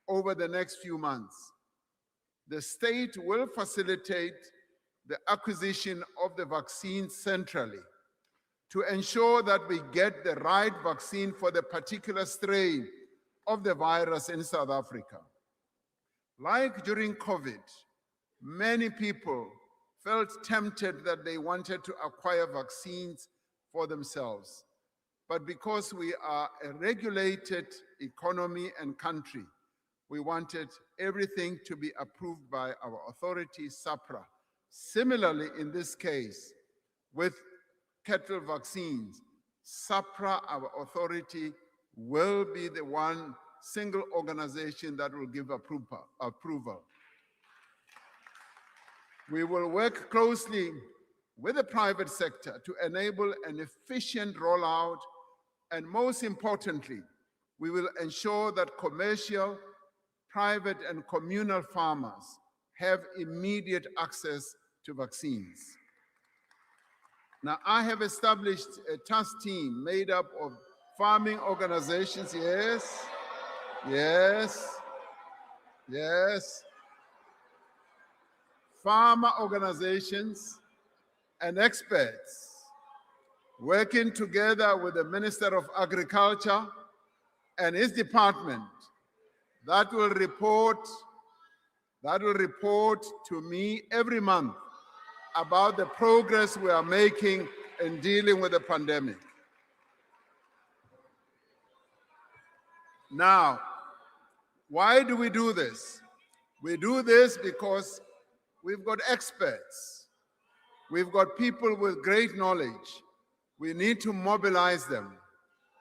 over the next few months. The state will facilitate the acquisition of the vaccine centrally to ensure that we get the right vaccine for the particular strain of the virus in South Africa. Like during COVID, many people felt tempted that they wanted to acquire vaccines for themselves. But because we are a regulated economy and country, we wanted everything to be approved by our authority, SAPRA. Similarly, in this case, with cattle vaccines, SAPRA, our authority, will be the one single organization that will give approval. We will work closely with the private sector to enable an efficient rollout, and most importantly, we will ensure that commercial, private, and communal farmers have immediate access to vaccines. Now, I have established a task team made up of farming organizations, farmer organizations and experts working together with the Minister of Agriculture and his department that will report to me every month about the progress we are making in dealing with the pandemic. Now, why do we do this? We do this because we've got experts. We've got people with great knowledge. We need to mobilize them.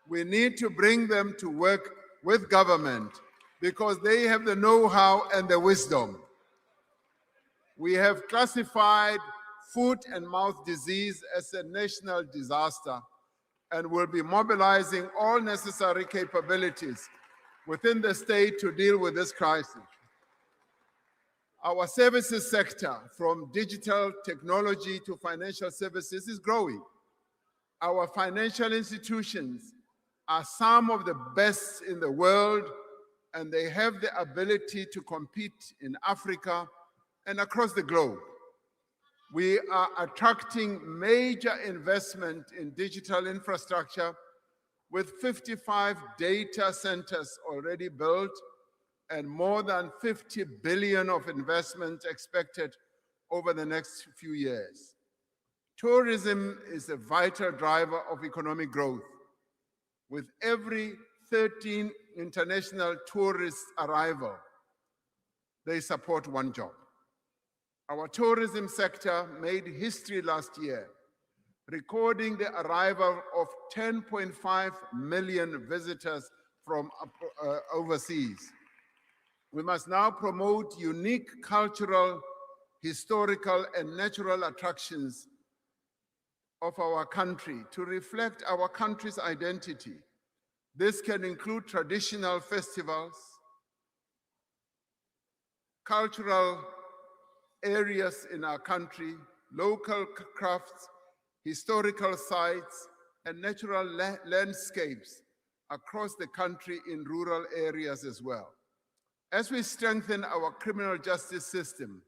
We need to bring them to work with government because they have the know-how and the wisdom. We have classified foot and mouth disease as a national disaster and will be mobilizing all necessary capabilities within the state to deal with this crisis. Our services sector, from digital technology to financial services, is growing. Our financial institutions are some of the best in the world, and they have the ability to compete in Africa and across the globe. We are attracting major investment in digital infrastructure with 55 data centers already built and more than 50 billion of investment expected over the next few years. Tourism is a vital driver of economic growth. With every 13 international tourist arrival, they support one job. Our tourism sector made history last year, recording the arrival of 10.5 million visitors from overseas. We must now promote unique cultural, historical, and natural attractions of our country to reflect our country's identity. This can include traditional festivals, cultural areas in our country, local crafts, historical sites, and natural landscapes across the country in rural areas as well. As we strengthen our criminal justice system,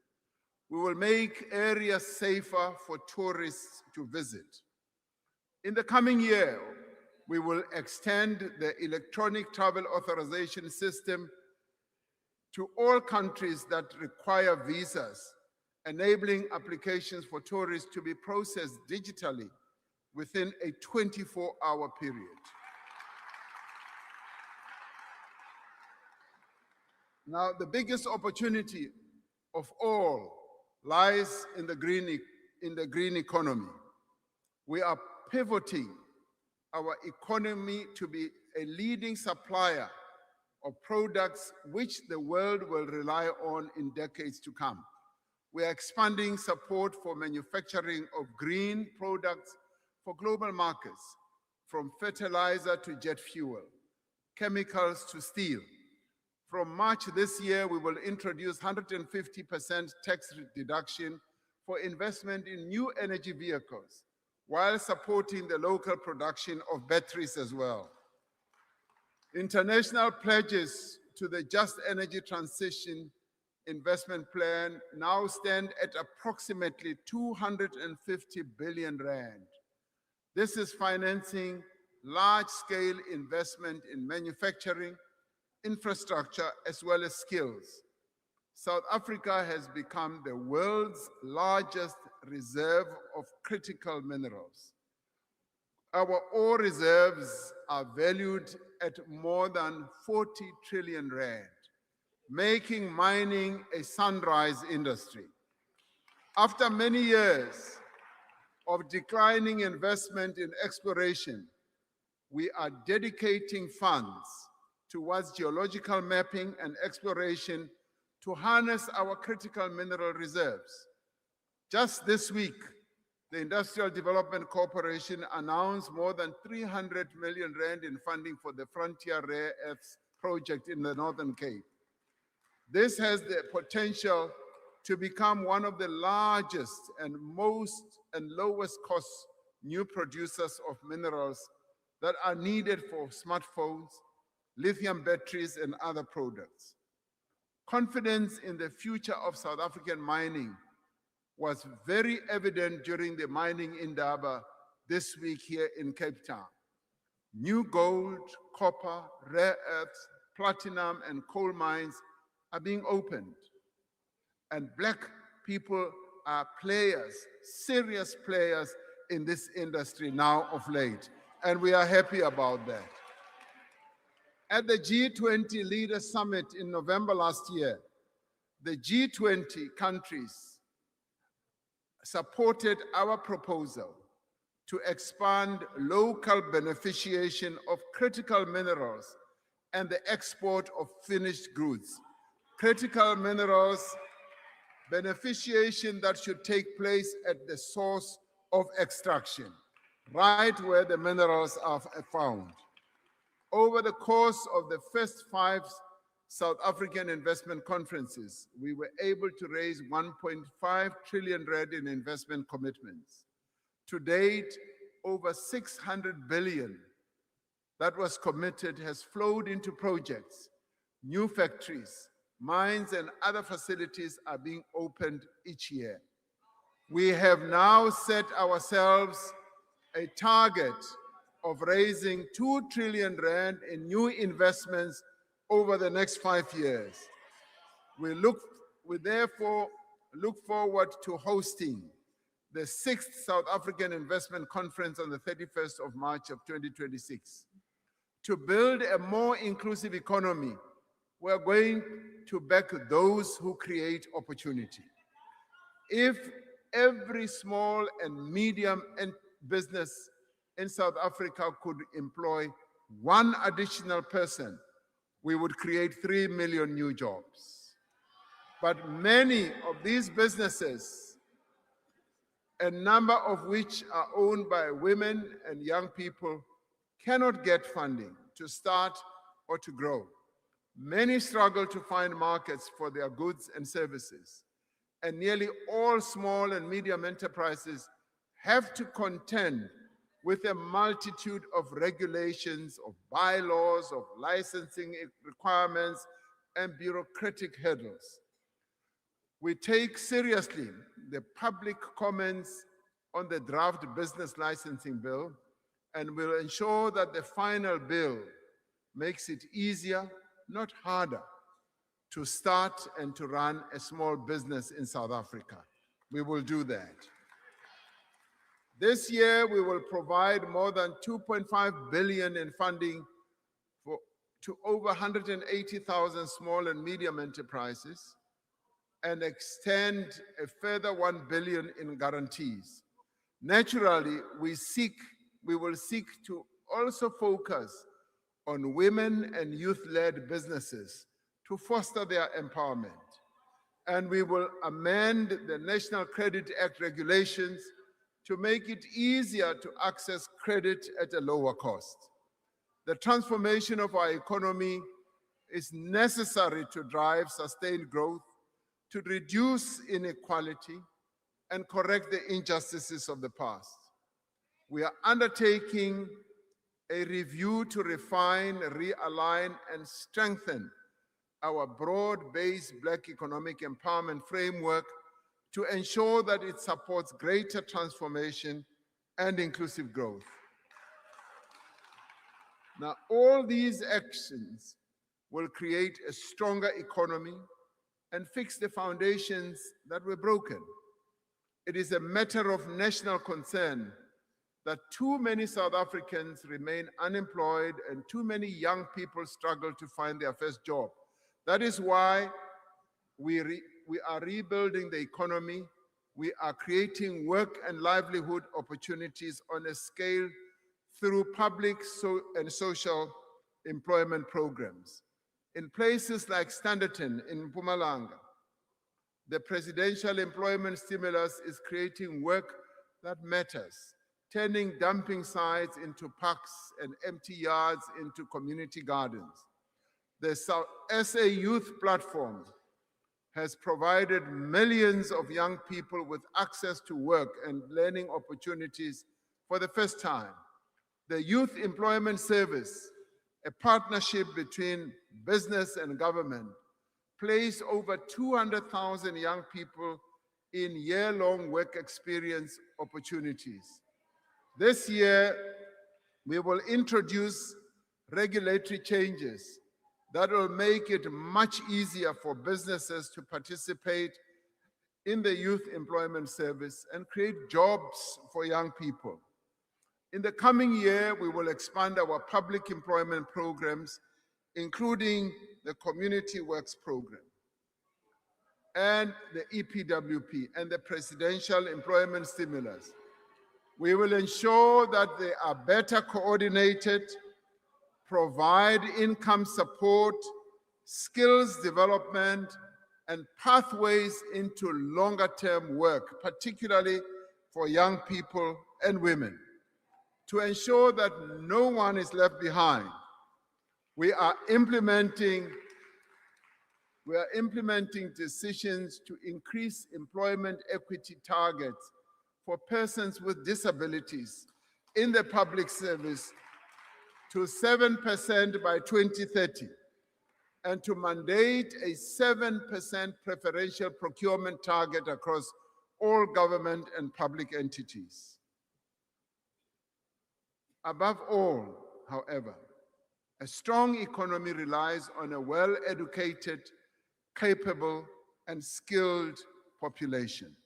we will make areas safer for tourists to visit. In the coming year, we will extend the electronic travel authorization system to all countries that require visas, enabling applications for tourists to be processed digitally within a 24-hour period. Now, the biggest opportunity of all lies in the green economy. We are pivoting our economy to be a leading supplier of products which the world will rely on in decades to come. We are expanding support for manufacturing of green products for global markets, from fertilizer to jet fuel, chemicals to steel. From March this year, we will introduce 150% tax deduction for investment in new energy vehicles, while supporting the local production of batteries as well. International pledges to the Just Energy Transition Investment Plan now stand at approximately 250 billion rand. This is financing large-scale investment in manufacturing, infrastructure, as well as skills. South Africa has become the world's largest reserve of critical minerals. Our ore reserves are valued at more than 40 trillion rand, making mining a sunrise industry. After many years of declining investment in exploration, we are dedicating funds towards geological mapping and exploration to harness our critical mineral reserves. Just this week, the Industrial Development Corporation announced more than 300 million rand in funding for the Frontier Rare Earths project in the Northern Cape. This has the potential to become one of the largest and lowest cost new producers of minerals that are needed for smartphones, lithium batteries, and other products. Confidence in the future of South African mining was very evident during the mining indaba this week here in Cape Town. New gold, copper, rare earths, platinum, and coal mines are being opened. And Black people are players, serious players in this industry now of late. And we are happy about that. At the G20 Leaders Summit in November last year, the G20 countries supported our proposal to expand local beneficiation of critical minerals and the export of finished goods. Critical minerals beneficiation that should take place at the source of extraction, right where the minerals are found. Over the course of the first 5 South African investment conferences, we were able to raise 1.5 trillion rand in investment commitments. To date, over 600 billion that was committed has flowed into projects. New factories, mines, and other facilities are being opened each year. We have now set ourselves a target of raising 2 trillion rand in new investments over the next 5 years. We therefore look forward to hosting the 6th South African Investment Conference on the 31st of March of 2026. To build a more inclusive economy, we're going to back those who create opportunity. If every small and medium business in South Africa could employ 1 additional person, we would create 3 million new jobs. But many of these businesses, a number of which are owned by women and young people, cannot get funding to start or to grow. Many struggle to find markets for their goods and services, and nearly all small and medium enterprises have to contend with a multitude of regulations, of bylaws, of licensing requirements, and bureaucratic hurdles. We take seriously the public comments on the draft business licensing bill and will ensure that the final bill makes it easier, not harder, to start and to run a small business in South Africa. We will do that. This year, we will provide more than 2.5 billion in funding to over 180,000 small and medium enterprises and extend a further 1 billion in guarantees. Naturally, we will seek to also focus on women and youth-led businesses to foster their empowerment. And we will amend the National Credit Act regulations to make it easier to access credit at a lower cost. The transformation of our economy is necessary to drive sustained growth, to reduce inequality, and correct the injustices of the past. We are undertaking a review to refine, realign, and strengthen our broad-based Black economic empowerment framework to ensure that it supports greater transformation and inclusive growth. Now, all these actions will create a stronger economy and fix the foundations that were broken. It is a matter of national concern that too many South Africans remain unemployed and too many young people struggle to find their first job. That is why we are rebuilding the economy. We are creating work and livelihood opportunities on a scale through public and social employment programs. In places like Standerton in Mpumalanga, the presidential employment stimulus is creating work that matters, turning dumping sites into parks and empty yards into community gardens. The SA Youth Platform has provided millions of young people with access to work and learning opportunities for the first time. The Youth Employment Service, a partnership between business and government, placed over 200,000 young people in year-long work experience opportunities. This year, we will introduce regulatory changes that will make it much easier for businesses to participate in the Youth Employment Service and create jobs for young people. In the coming year, we will expand our public employment programs, including the Community Works Program and the EPWP and the Presidential Employment Stimulus. We will ensure that they are better coordinated, provide income support, skills development, and pathways into longer-term work, particularly for young people and women. To ensure that no one is left behind, we are implementing decisions to increase employment equity targets for persons with disabilities in the public service to 7% by 2030, and to mandate a 7% preferential procurement target across all government and public entities. Above all, however, a strong economy relies on a well-educated, capable, and skilled population.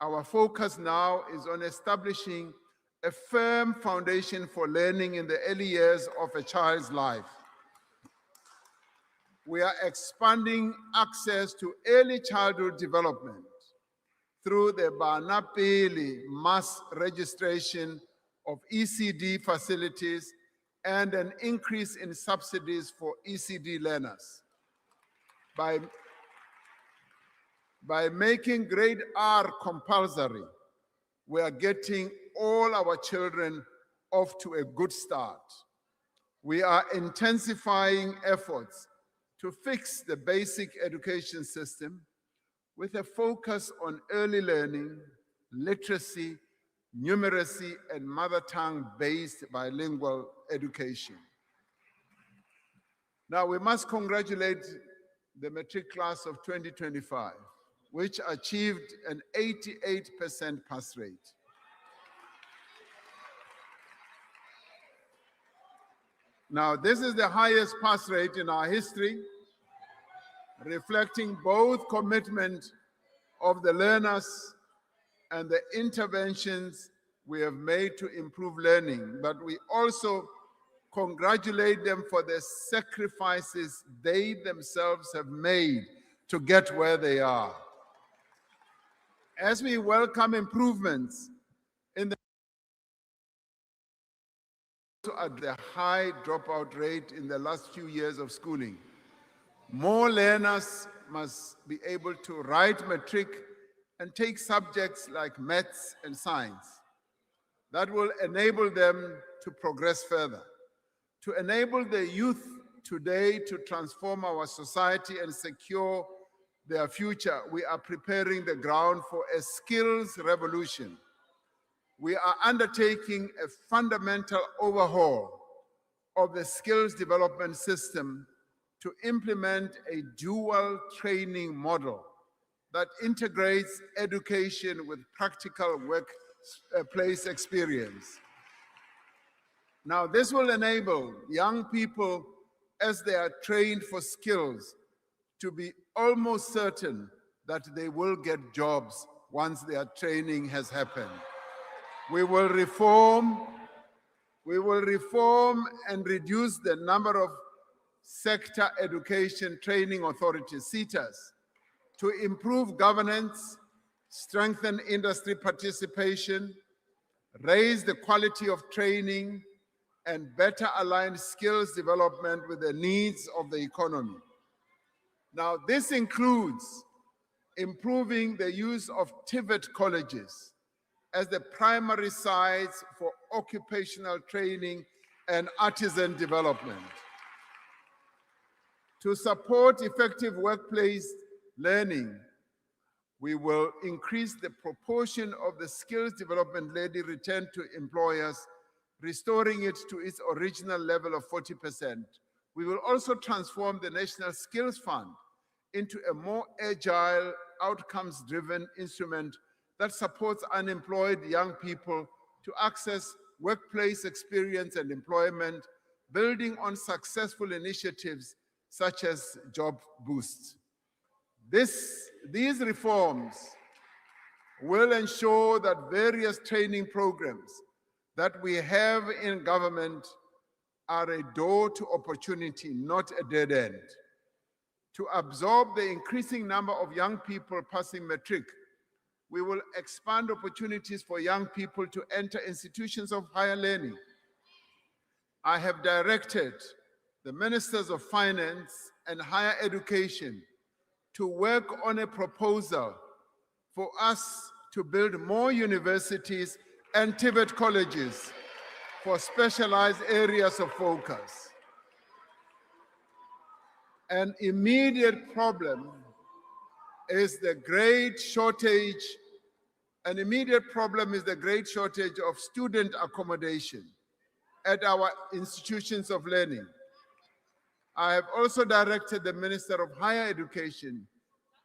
Our focus now is on establishing a firm foundation for learning in the early years of a child's life. We are expanding access to early childhood development through the Bana Pele mass registration of ECD facilities and an increase in subsidies for ECD learners. By making grade R compulsory, we are getting all our children off to a good start. We are intensifying efforts to fix the basic education system with a focus on early learning, literacy, numeracy, and mother tongue-based bilingual education. Now, we must congratulate the matric class of 2025, which achieved an 88% pass rate. Now, this is the highest pass rate in our history, reflecting both commitment of the learners and the interventions we have made to improve learning, but we also congratulate them for the sacrifices they themselves have made to get where they are. As we welcome improvements in the high dropout rate in the last few years of schooling, more learners must be able to write matric and take subjects like maths and science. That will enable them to progress further. To enable the youth today to transform our society and secure their future, we are preparing the ground for a skills revolution. we are undertaking a fundamental overhaul of the skills development system to implement a dual training model that integrates education with practical workplace experience. Now, this will enable young people, as they are trained for skills, to be almost certain that they will get jobs once their training has happened. We will reform and reduce the number of sector education training authorities, SETAs, to improve governance, strengthen industry participation, raise the quality of training, and better align skills development with the needs of the economy. Now, this includes improving the use of TVET colleges as the primary sites for occupational training and artisan development. To support effective workplace learning, we will increase the proportion of the skills development levy returned to employers, restoring it to its original level of 40%. We will also transform the National Skills Fund into a more agile, outcomes-driven instrument that supports unemployed young people to access workplace experience and employment, building on successful initiatives such as job boosts. These reforms will ensure that various training programs that we have in government are a door to opportunity, not a dead end. To absorb the increasing number of young people passing matric, we will expand opportunities for young people to enter institutions of higher learning. I have directed the Ministers of Finance and Higher Education to work on a proposal for us to build more universities and TVET colleges for specialized areas of focus. An immediate problem is the great shortage of student accommodation at our institutions of learning. I have also directed the Minister of Higher Education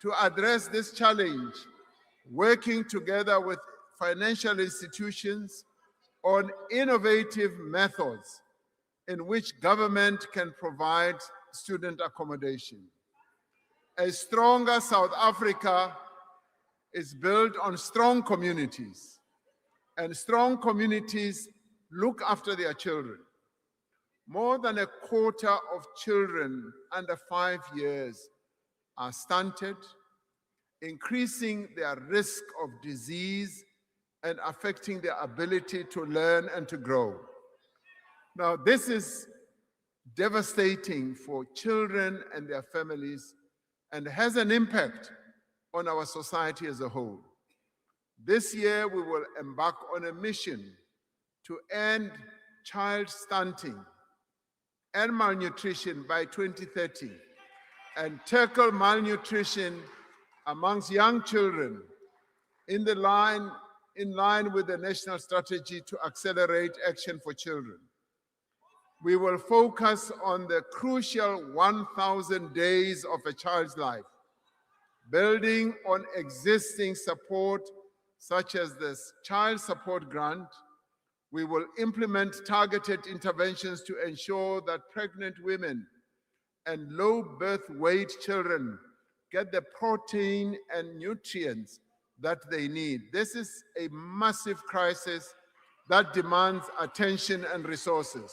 to address this challenge, working together with financial institutions on innovative methods in which government can provide student accommodation. A stronger South Africa is built on strong communities, and strong communities look after their children. More than a quarter of children under 5 years are stunted, increasing their risk of disease and affecting their ability to learn and to grow. Now, this is devastating for children and their families and has an impact on our society as a whole. This year, we will embark on a mission to end child stunting and malnutrition by 2030 and tackle malnutrition amongst young children in line with the national strategy to accelerate action for children. We will focus on the crucial 1,000 days of a child's life, building on existing support such as this Child Support Grant. We will implement targeted interventions to ensure that pregnant women and low birth weight children get the protein and nutrients that they need. This is a massive crisis that demands attention and resources.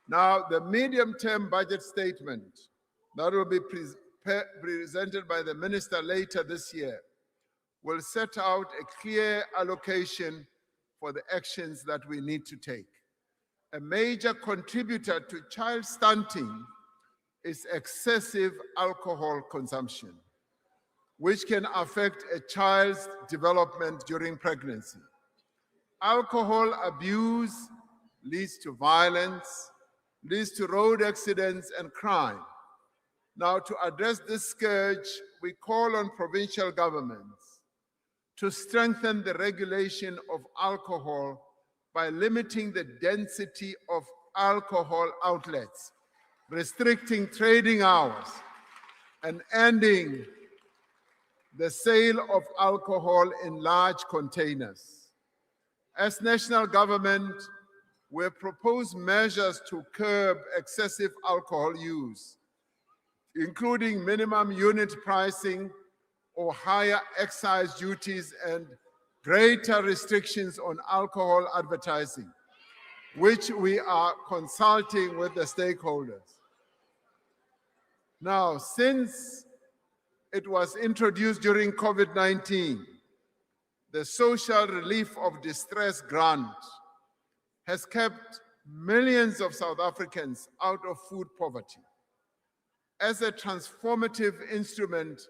Now, the medium-term budget statement that will be presented by the minister later this year will set out a clear allocation for the actions that we need to take. A major contributor to child stunting is excessive alcohol consumption, which can affect a child's development during pregnancy. Alcohol abuse leads to violence, leads to road accidents and crime. Now, to address this scourge, we call on provincial governments to strengthen the regulation of alcohol by limiting the density of alcohol outlets, restricting trading hours, and ending the sale of alcohol in large containers. As national government, we propose measures to curb excessive alcohol use, including minimum unit pricing or higher excise duties and greater restrictions on alcohol advertising, which we are consulting with the stakeholders. Now, since it was introduced during COVID-19, the Social Relief of Distress Grant has kept millions of South Africans out of food poverty. As a transformative instrument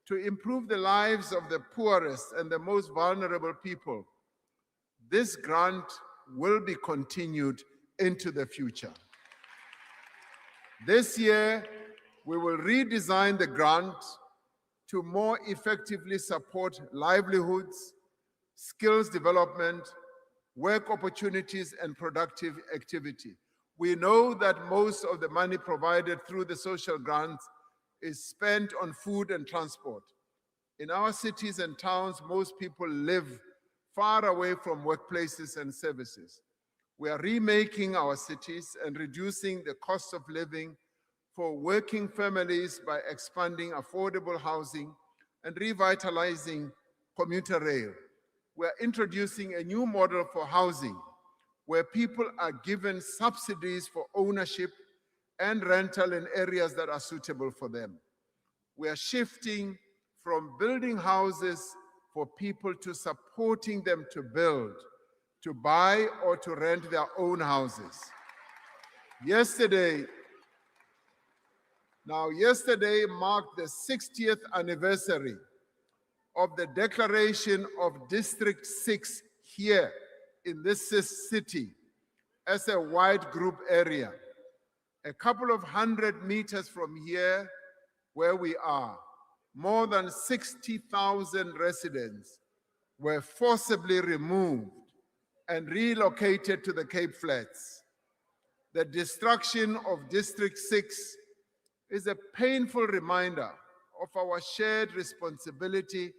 to improve the lives of the poorest and the most vulnerable people, this grant will be continued into the future. This year, we will redesign the grant to more effectively support livelihoods, skills development, work opportunities, and productive activity. We know that most of the money provided through the social grants is spent on food and transport. In our cities and towns, most people live far away from workplaces and services. We are remaking our cities and reducing the cost of living for working families by expanding affordable housing and revitalizing commuter rail. We are introducing a new model for housing where people are given subsidies for ownership and rental in areas that are suitable for them. We are shifting from building houses for people to supporting them to build, to buy or to rent their own houses. Yesterday marked the 60th anniversary of the declaration of District 6 here in this city as a wide group area. A couple of 100 meters from here, where we are, more than 60,000 residents were forcibly removed and relocated to the Cape Flats. The destruction of District 6 is a painful reminder of our shared responsibility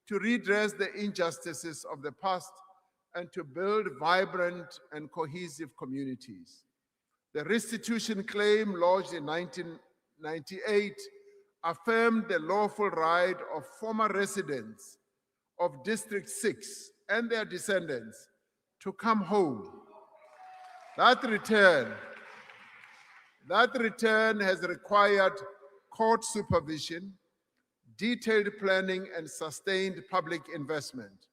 to redress the injustices of the past and to build vibrant and cohesive communities. The restitution claim lodged in 1998 affirmed the lawful right of former residents of District 6 and their descendants to come home. That return has required court supervision, detailed planning, and sustained public investment.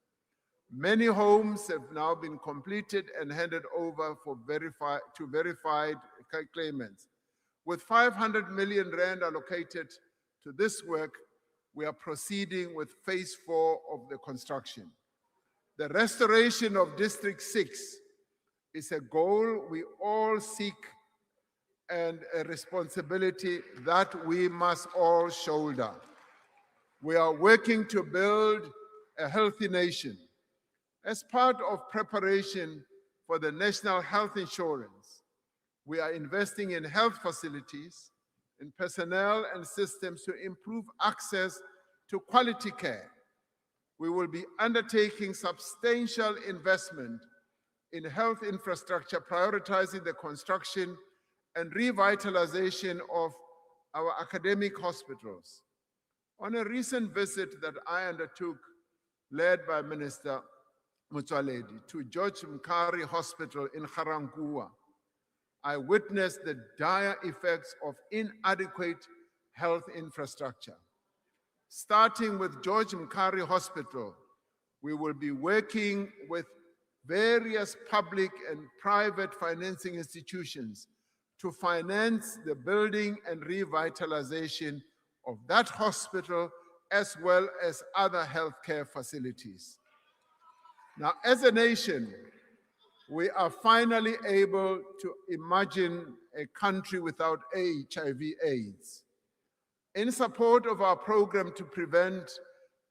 Many homes have now been completed and handed over to verified claimants. With 500 million rand allocated to this work, we are proceeding with phase 4 of the construction. The restoration of District 6 is a goal we all seek and a responsibility that we must all shoulder. We are working to build a healthy nation. As part of preparation for the National Health Insurance, we are investing in health facilities, in personnel and systems to improve access to quality care. We will be undertaking substantial investment in health infrastructure, prioritizing the construction and revitalization of our academic hospitals. On a recent visit that I undertook, led by Minister Motsoaledi, to George Mkhari Hospital in Ga-Rankuwa, I witnessed the dire effects of inadequate health infrastructure. Starting with George Mkhari Hospital, we will be working with various public and private financing institutions to finance the building and revitalization of that hospital, as well as other healthcare facilities. Now, as a nation, we are finally able to imagine a country without HIV/AIDS. In support of our program to prevent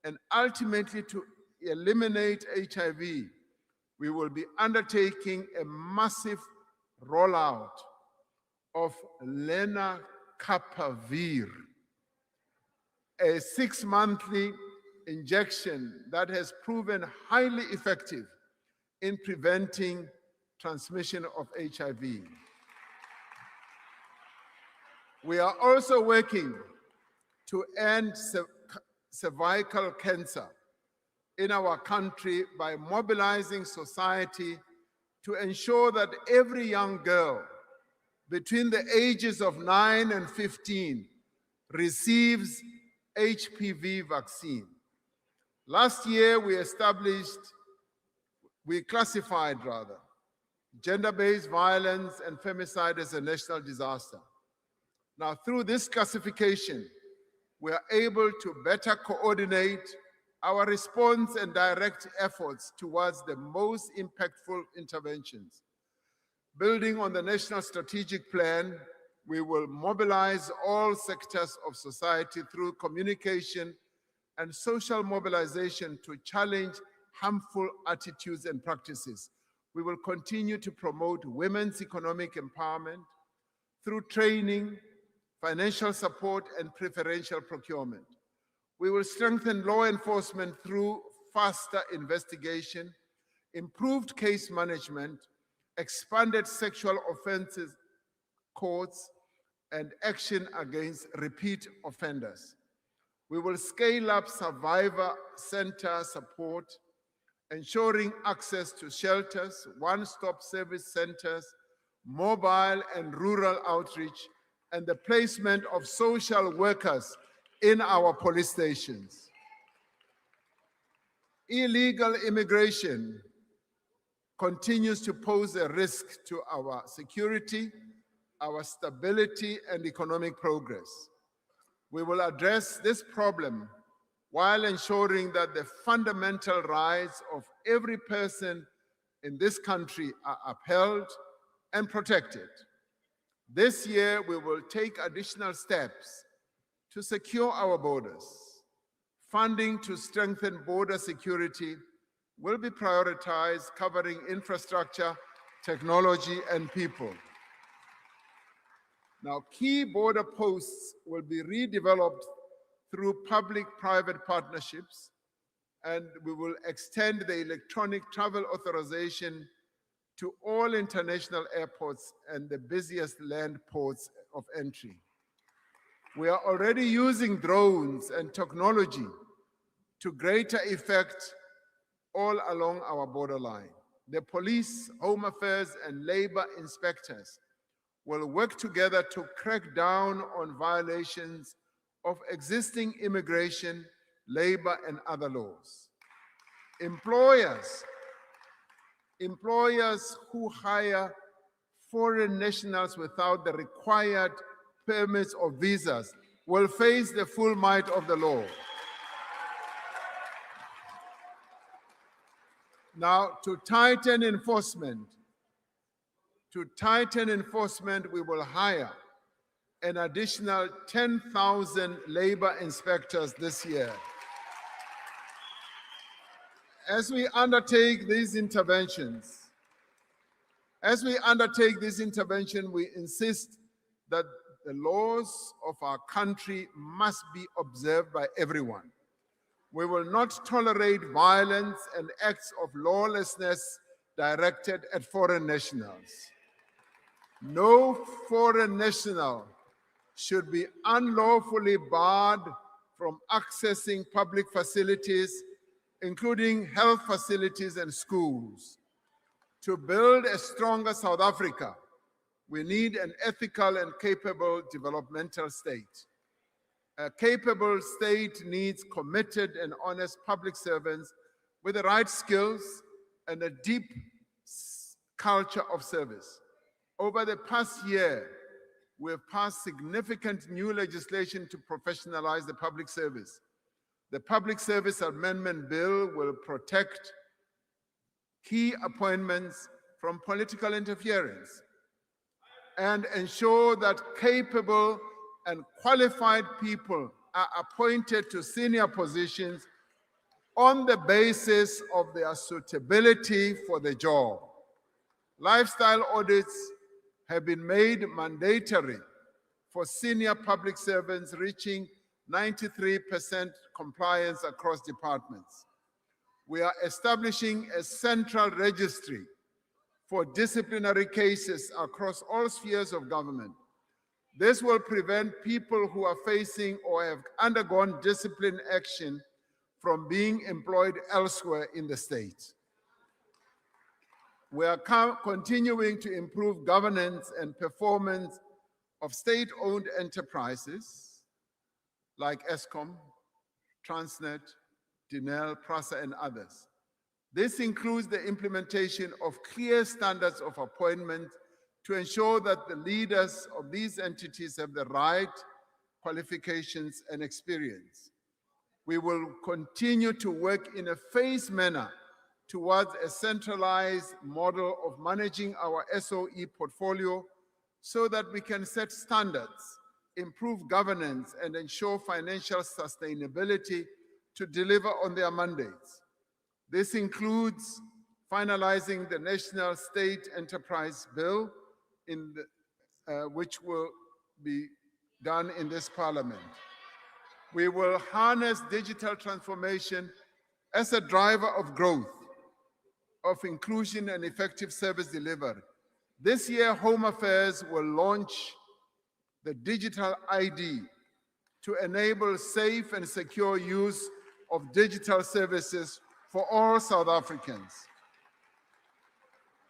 and ultimately to eliminate HIV, we will be undertaking a massive rollout of lenacapavir, a 6-monthly injection that has proven highly effective in preventing transmission of HIV. We are also working to end cervical cancer in our country by mobilizing society to ensure that every young girl between the ages of 9 and 15 receives HPV vaccine. Last year, we classified gender-based violence and femicide as a national disaster. Now, through this classification, we are able to better coordinate our response and direct efforts towards the most impactful interventions. Building on the National Strategic Plan, we will mobilize all sectors of society through communication and social mobilization to challenge harmful attitudes and practices. We will continue to promote women's economic empowerment through training, financial support, and preferential procurement. We will strengthen law enforcement through faster investigation, improved case management, expanded sexual offenses courts, and action against repeat offenders. We will scale up survivor center support, ensuring access to shelters, one-stop service centers, mobile and rural outreach, and the placement of social workers in our police stations. Illegal immigration continues to pose a risk to our security, our stability, and economic progress. We will address this problem while ensuring that the fundamental rights of every person in this country are upheld and protected. This year, we will take additional steps to secure our borders. Funding to strengthen border security will be prioritized, covering infrastructure, technology, and people. Now, key border posts will be redeveloped through public-private partnerships, and we will extend the electronic travel authorization to all international airports and the busiest land ports of entry. We are already using drones and technology to greater effect all along our borderline. The police, home affairs, and labor inspectors will work together to crack down on violations of existing immigration, labor, and other laws. Employers who hire foreign nationals without the required permits or visas will face the full might of the law. Now, to tighten enforcement, we will hire an additional 10,000 labor inspectors this year. As we undertake these interventions, we insist that the laws of our country must be observed by everyone. We will not tolerate violence and acts of lawlessness directed at foreign nationals. No foreign national should be unlawfully barred from accessing public facilities, including health facilities and schools. To build a stronger South Africa, we need an ethical and capable developmental state. A capable state needs committed and honest public servants with the right skills and a deep culture of service. Over the past year, we have passed significant new legislation to professionalize the public service. The Public Service Amendment Bill will protect key appointments from political interference and ensure that capable and qualified people are appointed to senior positions on the basis of their suitability for the job. Lifestyle audits have been made mandatory for senior public servants, reaching 93% compliance across departments. We are establishing a central registry for disciplinary cases across all spheres of government. This will prevent people who are facing or have undergone discipline action from being employed elsewhere in the state. We are continuing to improve governance and performance of state-owned enterprises like Eskom, Transnet, Denel, Prasa, and others. This includes the implementation of clear standards of appointment to ensure that the leaders of these entities have the right qualifications and experience. We will continue to work in a phased manner towards a centralized model of managing our SOE portfolio so that we can set standards, improve governance, and ensure financial sustainability to deliver on their mandates. This includes finalizing the National State Enterprise Bill, which will be done in this Parliament. We will harness digital transformation as a driver of growth, of inclusion and effective service delivery. This year, Home Affairs will launch the digital ID to enable safe and secure use of digital services for all South Africans.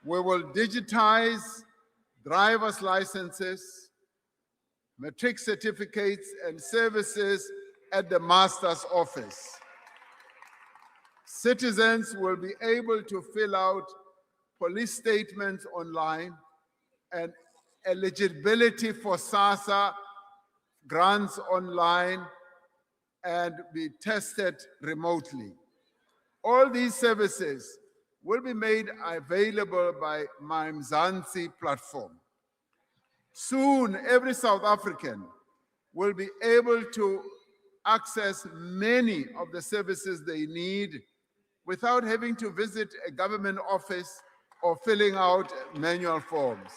We will digitize driver's licenses, matric certificates, and services at the master's office. Citizens will be able to fill out police statements online, and eligibility for SASSA grants online, and be tested remotely. All these services will be made available by My Mzansi platform. Soon, every South African will be able to access many of the services they need without having to visit a government office or filling out manual forms.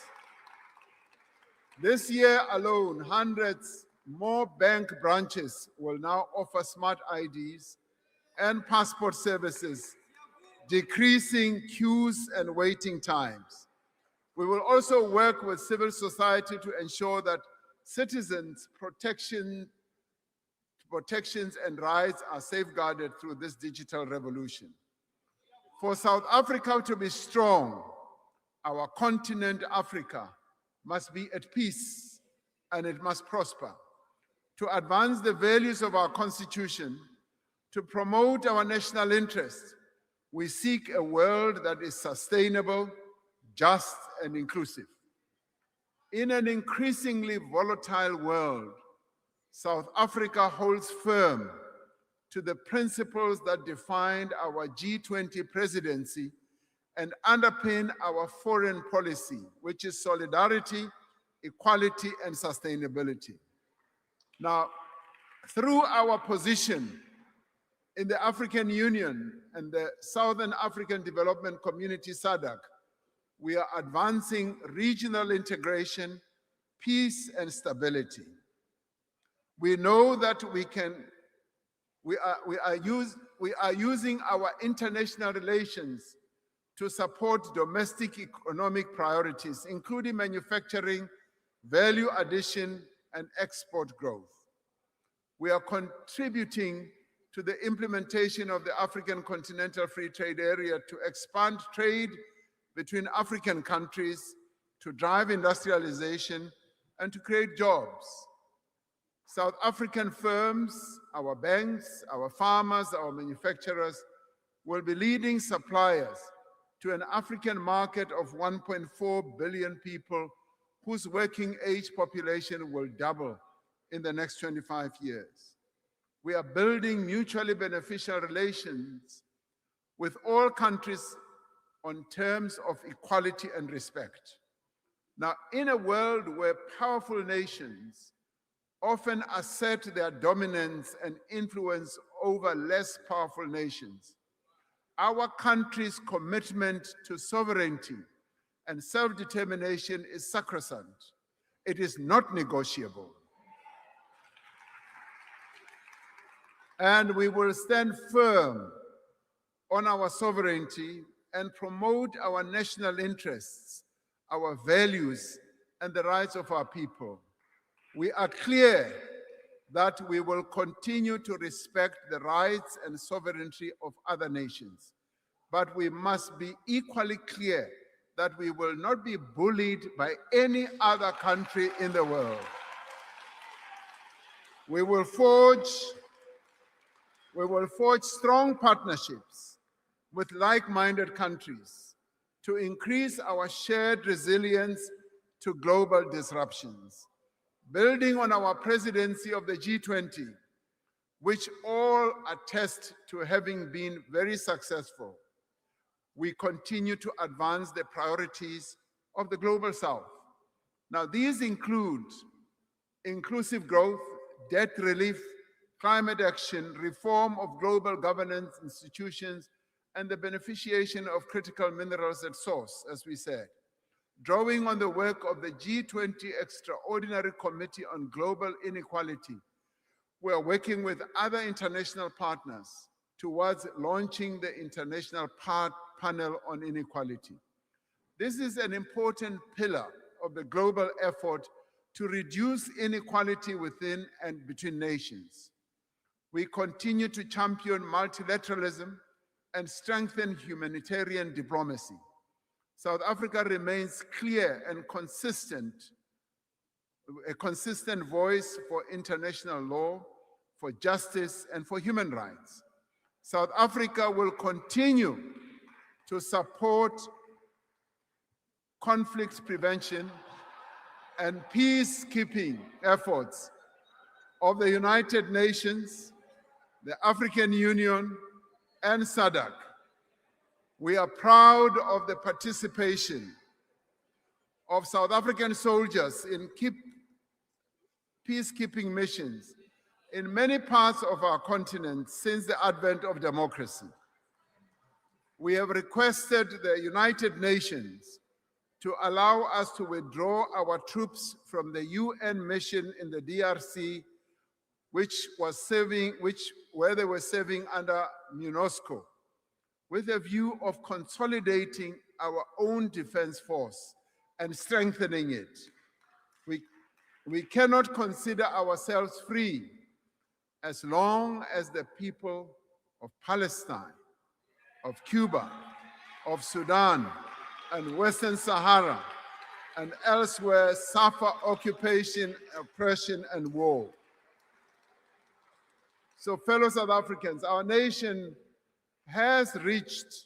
This year alone, hundreds more bank branches will now offer smart IDs and passport services, decreasing queues and waiting times. We will also work with civil society to ensure that citizens' protections and rights are safeguarded through this digital revolution. For South Africa to be strong, our continent, Africa, must be at peace and it must prosper. To advance the values of our Constitution, to promote our national interest, we seek a world that is sustainable, just, and inclusive. In an increasingly volatile world, South Africa holds firm to the principles that defined our G20 presidency and underpin our foreign policy, which is solidarity, equality, and sustainability. Now, through our position in the African Union and the Southern African Development Community, SADC, we are advancing regional integration, peace, and stability. We know that we are using our international relations to support domestic economic priorities, including manufacturing, value addition, and export growth. We are contributing to the implementation of the African Continental Free Trade Area to expand trade between African countries, to drive industrialization, and to create jobs. South African firms, our banks, our farmers, our manufacturers will be leading suppliers to an African market of 1.4 billion people whose working age population will double in the next 25 years. We are building mutually beneficial relations with all countries on terms of equality and respect. Now, in a world where powerful nations often assert their dominance and influence over less powerful nations. Our country's commitment to sovereignty and self-determination is sacrosanct. It is not negotiable. And we will stand firm on our sovereignty and promote our national interests, our values, and the rights of our people. We are clear that we will continue to respect the rights and sovereignty of other nations. But we must be equally clear that we will not be bullied by any other country in the world. We will forge strong partnerships with like-minded countries to increase our shared resilience to global disruptions. Building on our presidency of the G20, which all attest to having been very successful, we continue to advance the priorities of the Global South. Now, these include inclusive growth, debt relief, climate action, reform of global governance institutions, and the beneficiation of critical minerals at source, as we said. Drawing on the work of the G20 Extraordinary Committee on Global Inequality, we are working with other international partners towards launching the International Panel on Inequality. This is an important pillar of the global effort to reduce inequality within and between nations. We continue to champion multilateralism and strengthen humanitarian diplomacy. South Africa remains clear and a consistent voice for international law, for justice, and for human rights. South Africa will continue to support conflict prevention and peacekeeping efforts of the United Nations, the African Union, and SADC. We are proud of the participation of South African soldiers in peacekeeping missions in many parts of our continent since the advent of democracy. We have requested the United Nations to allow us to withdraw our troops from the UN mission in the DRC, where they were serving under MINUSCO, with a view of consolidating our own defense force and strengthening it. We cannot consider ourselves free as long as the people of Palestine, of Cuba, of Sudan, and Western Sahara, and elsewhere suffer occupation, oppression, and war. So, fellow South Africans, our nation has reached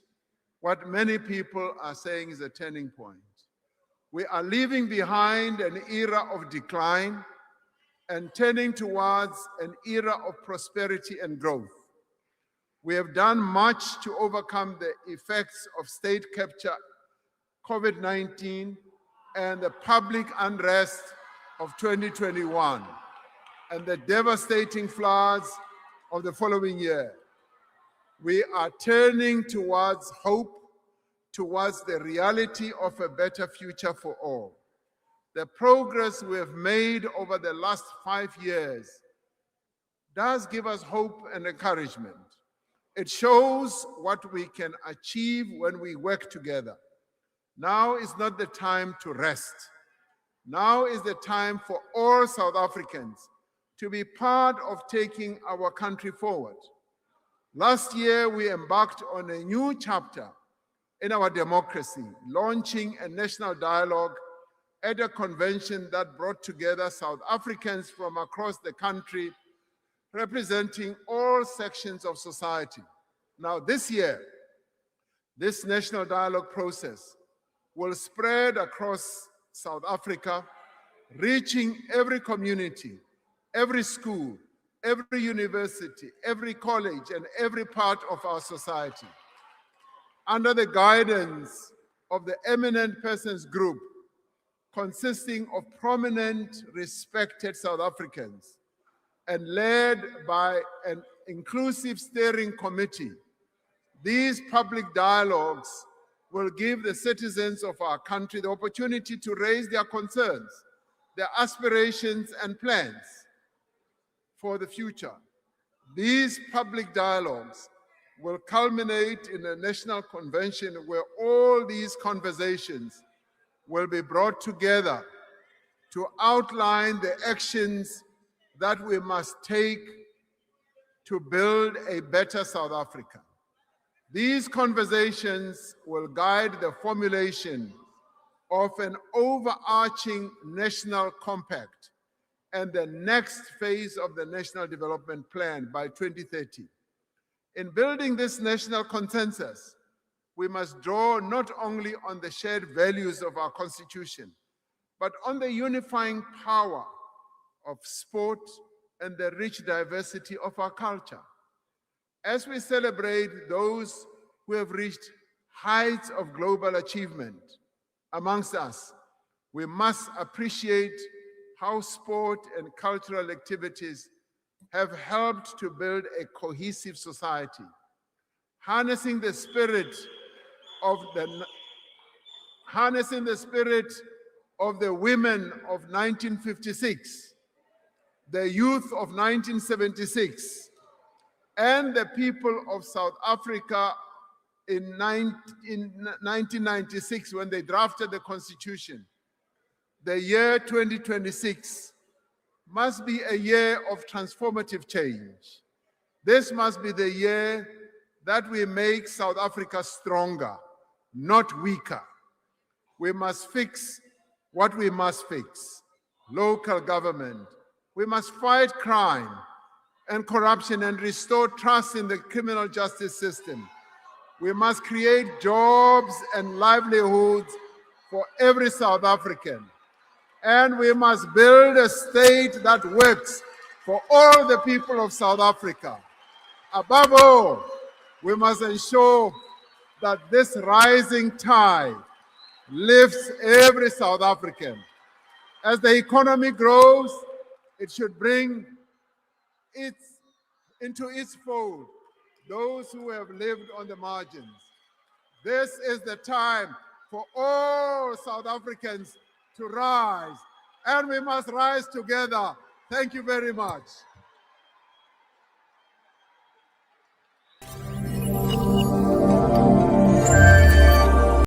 what many people are saying is a turning point. We are leaving behind an era of decline and turning towards an era of prosperity and growth. We have done much to overcome the effects of state capture, COVID-19, and the public unrest of 2021, and the devastating floods of the following year. We are turning towards hope, towards the reality of a better future for all. The progress we have made over the last 5 years does give us hope and encouragement. It shows what we can achieve when we work together. Now is not the time to rest. Now is the time for all South Africans to be part of taking our country forward. Last year, we embarked on a new chapter in our democracy, launching a national dialogue at a convention that brought together South Africans from across the country, representing all sections of society. Now, this year, this national dialogue process will spread across South Africa, reaching every community, every school, every university, every college, and every part of our society. Under the guidance of the Eminent Persons Group, consisting of prominent, respected South Africans, and led by an inclusive steering committee, these public dialogues will give the citizens of our country the opportunity to raise their concerns, their aspirations and plans for the future. These public dialogues will culminate in a national convention where all these conversations will be brought together to outline the actions that we must take to build a better South Africa. These conversations will guide the formulation of an overarching national compact and the next phase of the National Development Plan by 2030. In building this national consensus, we must draw not only on the shared values of our Constitution, but on the unifying power of sport and the rich diversity of our culture. As we celebrate those who have reached heights of global achievement amongst us, we must appreciate how sport and cultural activities have helped to build a cohesive society. Harnessing the spirit of the women of 1956, the youth of 1976, and the people of South Africa in 1996 when they drafted the Constitution. The year 2026 must be a year of transformative change. This must be the year that we make South Africa stronger, not weaker. We must fix what we must fix. Local government. We must fight crime and corruption and restore trust in the criminal justice system. We must create jobs and livelihoods for every South African. And we must build a state that works for all the people of South Africa. Above all, we must ensure that this rising tide lifts every South African. As the economy grows, it should bring into its fold those who have lived on the margins. This is the time for all South Africans to rise, and we must rise together. Thank you very much.